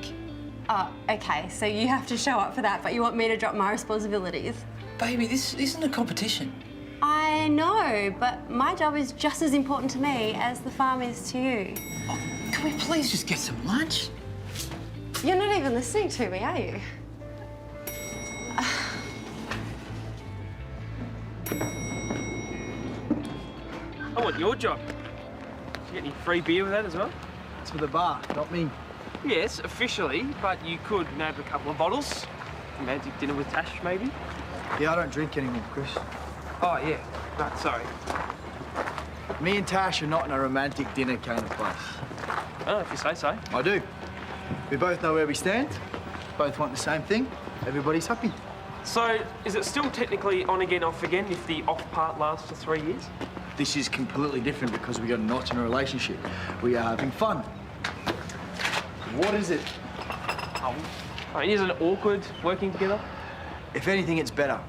S22: Oh, okay. So you have to show up for that, but you want me to drop my responsibilities?
S23: Baby, this isn't a competition.
S22: I know, but my job is just as important to me as the farm is to you.
S23: Oh, Can we please just get some lunch?
S22: You're not even listening to me, are you?
S20: I want your job. Did you get any free beer with that as well?
S19: It's for the bar, not me.
S20: Yes, officially, but you could nab a couple of bottles. Romantic dinner with Tash, maybe?
S19: Yeah, I don't drink anymore, Chris.
S20: Oh, yeah. No, sorry.
S19: Me and Tash are not in a romantic dinner kind of place.
S20: Oh, if you say so.
S19: I do. We both know where we stand. Both want the same thing. Everybody's happy.
S20: So, is it still technically on again, off again if the off part lasts for 3 years?
S19: This is completely different because we got a knot in a relationship. We are having fun. What is it?
S20: Oh, I mean, isn't it awkward working together?
S19: If anything, it's better.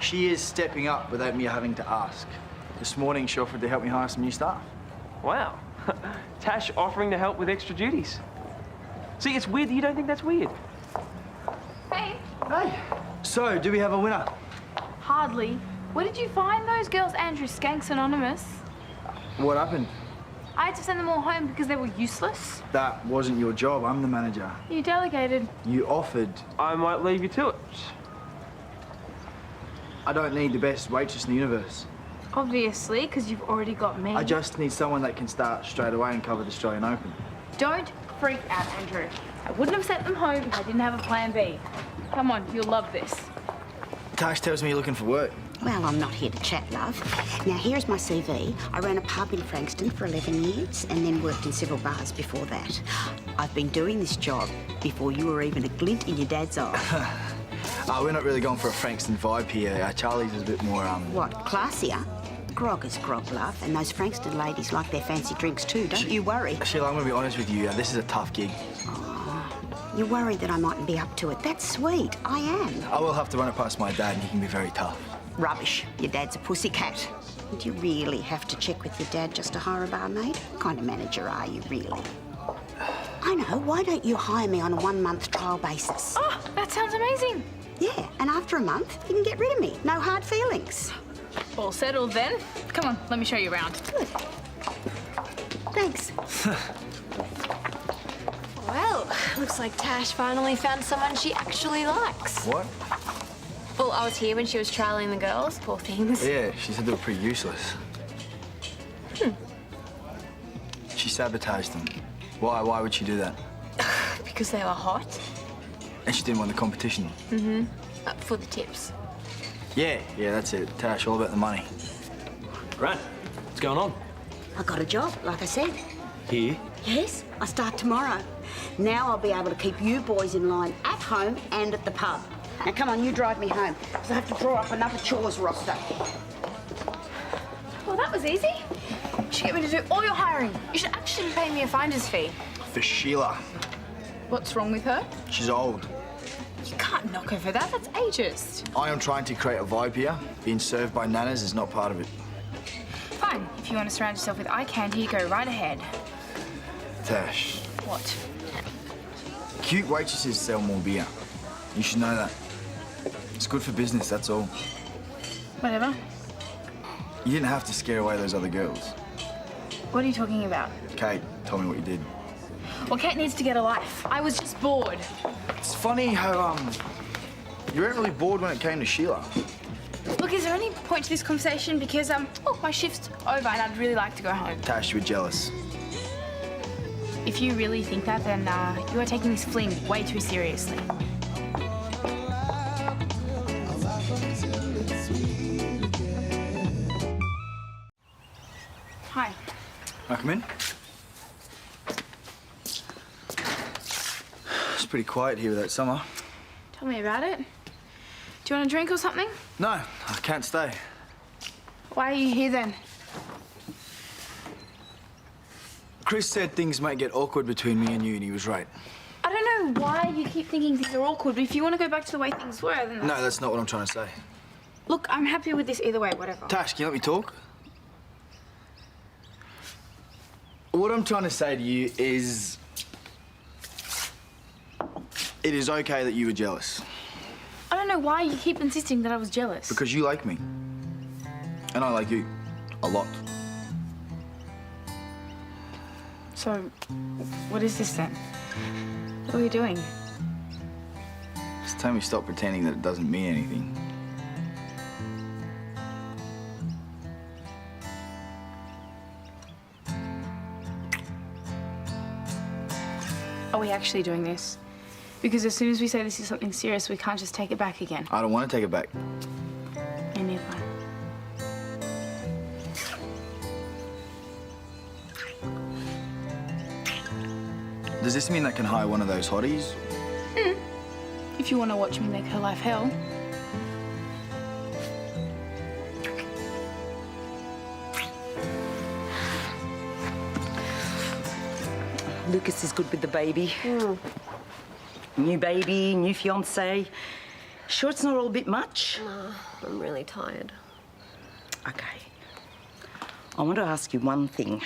S19: She is stepping up without me having to ask. This morning, she offered to help me hire some new staff.
S20: Wow. Tash offering to help with extra duties. See, it's weird that you don't think that's weird.
S9: Hey.
S19: Hey. So, do we have a winner?
S18: Hardly. Where did you find those girls, Andrew? Skanks Anonymous?
S19: What happened?
S18: I had to send them all home because they were useless.
S19: That wasn't your job. I'm the manager.
S18: You delegated.
S19: You offered.
S20: I might leave you to it.
S19: I don't need the best waitress in the universe.
S18: Obviously, because you've already got me.
S19: I just need someone that can start straight away and cover the Australian Open.
S18: Don't freak out, Andrew. I wouldn't have sent them home if I didn't have a plan B. Come on, you'll love this.
S19: Tash tells me you're looking for work.
S16: Well, I'm not here to chat, love. Now, here's my CV. I ran a pub in Frankston for 11 years and then worked in several bars before that. I've been doing this job before you were even a glint in your dad's eye.
S19: We're not really going for a Frankston vibe here. Charlie's is a bit more,
S16: What, classier? Grog is grog, love, and those Frankston ladies like their fancy drinks too, don't you worry.
S19: Sheila, I'm going to be honest with you. This is a tough gig.
S16: You're worried that I mightn't be up to it. That's sweet. I am.
S19: I will have to run it past my dad and he can be very tough.
S16: Rubbish. Your dad's a pussycat. Do you really have to check with your dad just to hire a barmaid? What kind of manager are you, really? I know. Why don't you hire me on a 1-month trial basis?
S18: Oh, that sounds amazing.
S16: Yeah, and after a month, you can get rid of me. No hard feelings.
S18: All settled then. Come on, let me show you around.
S16: Good. Thanks.
S5: Well, looks like Tash finally found someone she actually likes.
S19: What?
S5: Well, I was here when she was trialling the girls, poor things.
S19: Yeah, she said they were pretty useless. She sabotaged them. Why? Why would she do that?
S5: Because they were hot.
S19: And she didn't want the competition.
S5: Mm-hmm. For the tips.
S19: Yeah, that's it. Tash, all about the money.
S17: Right. What's going on?
S16: I got a job, like I said.
S17: Here?
S16: Yes, I start tomorrow. Now I'll be able to keep you boys in line at home and at the pub. Now, come on, you drive me home, because I have to draw up another chores roster.
S18: Well, that was easy. You should get me to do all your hiring. You should actually pay me a finder's fee.
S19: For Sheila.
S18: What's wrong with her?
S19: She's old.
S18: You can't knock her for that. That's ageist.
S19: I am trying to create a vibe here. Being served by nanas is not part of it.
S18: Fine. If you want to surround yourself with eye candy, go right ahead.
S19: Tash.
S18: What?
S19: Cute waitresses sell more beer. You should know that. It's good for business, that's all.
S18: Whatever.
S19: You didn't have to scare away those other girls.
S18: What are you talking about?
S19: Kate told me what you did.
S18: Well, Kate needs to get a life. I was just bored.
S19: It's funny how, you weren't really bored when it came to Sheila.
S18: Look, is there any point to this conversation? Because, my shift's over and I'd really like to go home.
S19: Tash, you were jealous.
S18: If you really think that, then you are taking this fling way too seriously. Hi.
S19: Can I come in? It's pretty quiet here without summer.
S18: Tell me about it. Do you want a drink or something?
S19: No, I can't stay.
S18: Why are you here then?
S19: Chris said things might get awkward between me and you, and he was right.
S18: I don't know why you keep thinking things are awkward, but if you want to go back to the way things were, then
S19: No, that's not what I'm trying to say.
S18: Look, I'm happy with this either way, whatever.
S19: Tash, can you let me talk? What I'm trying to say to you is... It is okay that you were jealous.
S18: I don't know why you keep insisting that I was jealous.
S19: Because you like me. And I like you. A lot.
S18: So, what is this then? What are we doing?
S19: It's time we stop pretending that it doesn't mean anything.
S18: Are we actually doing this? Because as soon as we say this is something serious, we can't just take it back again.
S19: I don't want to take it back.
S18: Me neither.
S19: Does this mean I can hire one of those hotties?
S18: If you want to watch me make her life hell.
S21: Lucas is good with the baby. New baby, new fiancé. Sure it's not all a bit much?
S5: No, I'm really tired.
S21: Okay. I want to ask you one thing.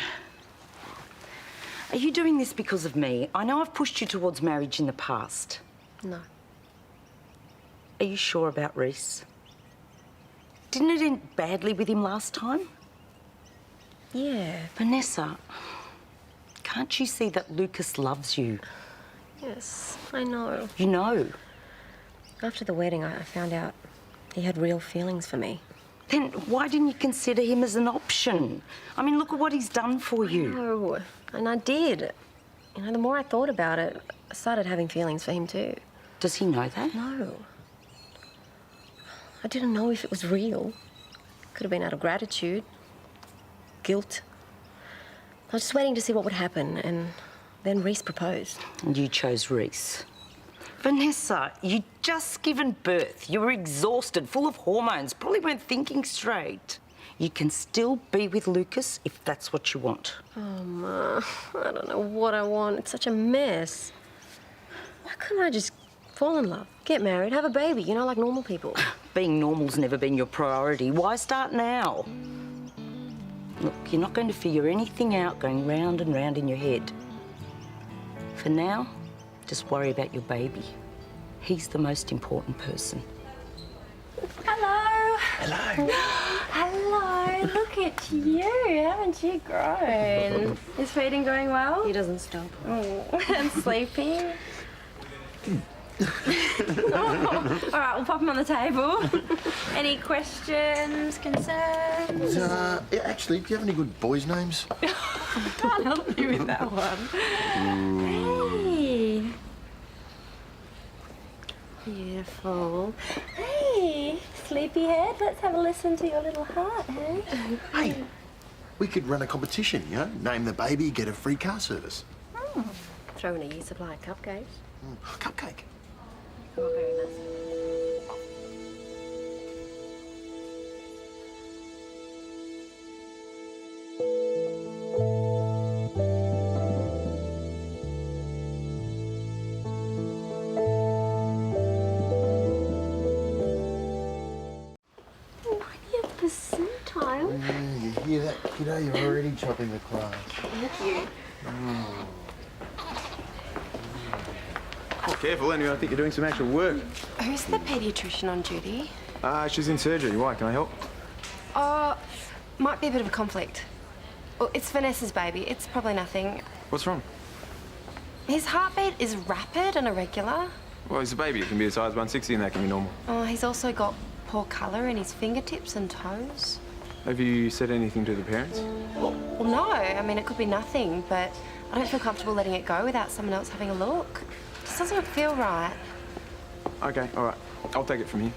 S21: Are you doing this because of me? I know I've pushed you towards marriage in the past.
S5: No.
S21: Are you sure about Rhys? Didn't it end badly with him last time?
S5: Yeah.
S21: Vanessa, can't you see that Lucas loves you?
S5: Yes, I know.
S21: You know.
S5: After the wedding, I found out he had real feelings for me.
S21: Then why didn't you consider him as an option? I mean, look at what he's done for you.
S5: No, and I did. You know, the more I thought about it, I started having feelings for him too.
S21: Does he know that?
S5: No. I didn't know if it was real. Could have been out of gratitude, guilt. I was just waiting to see what would happen, and then Rhys proposed.
S21: And you chose Rhys. Vanessa, you'd just given birth. You were exhausted, full of hormones, probably weren't thinking straight. You can still be with Lucas if that's what you want.
S5: Oh, Ma, I don't know what I want. It's such a mess. Why couldn't I just fall in love, get married, have a baby, you know, like normal people?
S21: Being normal's never been your priority. Why start now? Look, you're not going to figure anything out going round and round in your head. For now, just worry about your baby. He's the most important person.
S13: Hello.
S4: Hello.
S13: Hello. Look at you. Haven't you grown? Is feeding going well?
S5: He doesn't stop.
S13: Oh, and sleeping. Oh. All right, we'll pop him on the table. Any questions, concerns?
S4: Yeah, actually, do you have any good boys' names?
S13: Can't help you with that one. Hey. Beautiful. Hey, sleepyhead, let's have a listen to your little heart, hey?
S4: Hey, we could run a competition, you know? Name the baby, get a free car service.
S5: Oh. Throw in a year's supply of cupcakes.
S4: Cupcake.
S5: Oh, very nice.
S4: Yeah, you hear that, kiddo? You're already chopping the class.
S5: Thank you.
S1: Oh, careful, anyway. I think you're doing some actual work.
S22: Who's the paediatrician on duty?
S1: She's in surgery. Why? Can I help?
S22: Might be a bit of a conflict. Well, it's Vanessa's baby. It's probably nothing.
S1: What's wrong?
S22: His heartbeat is rapid and irregular.
S1: Well, he's a baby. It can be a size 160 and that can be normal.
S22: He's also got poor colour in his fingertips and toes.
S1: Have you said anything to the parents?
S22: Well, no. I mean, it could be nothing, but I don't feel comfortable letting it go without someone else having a look. It just doesn't feel right.
S1: Okay, all right. I'll take it from here.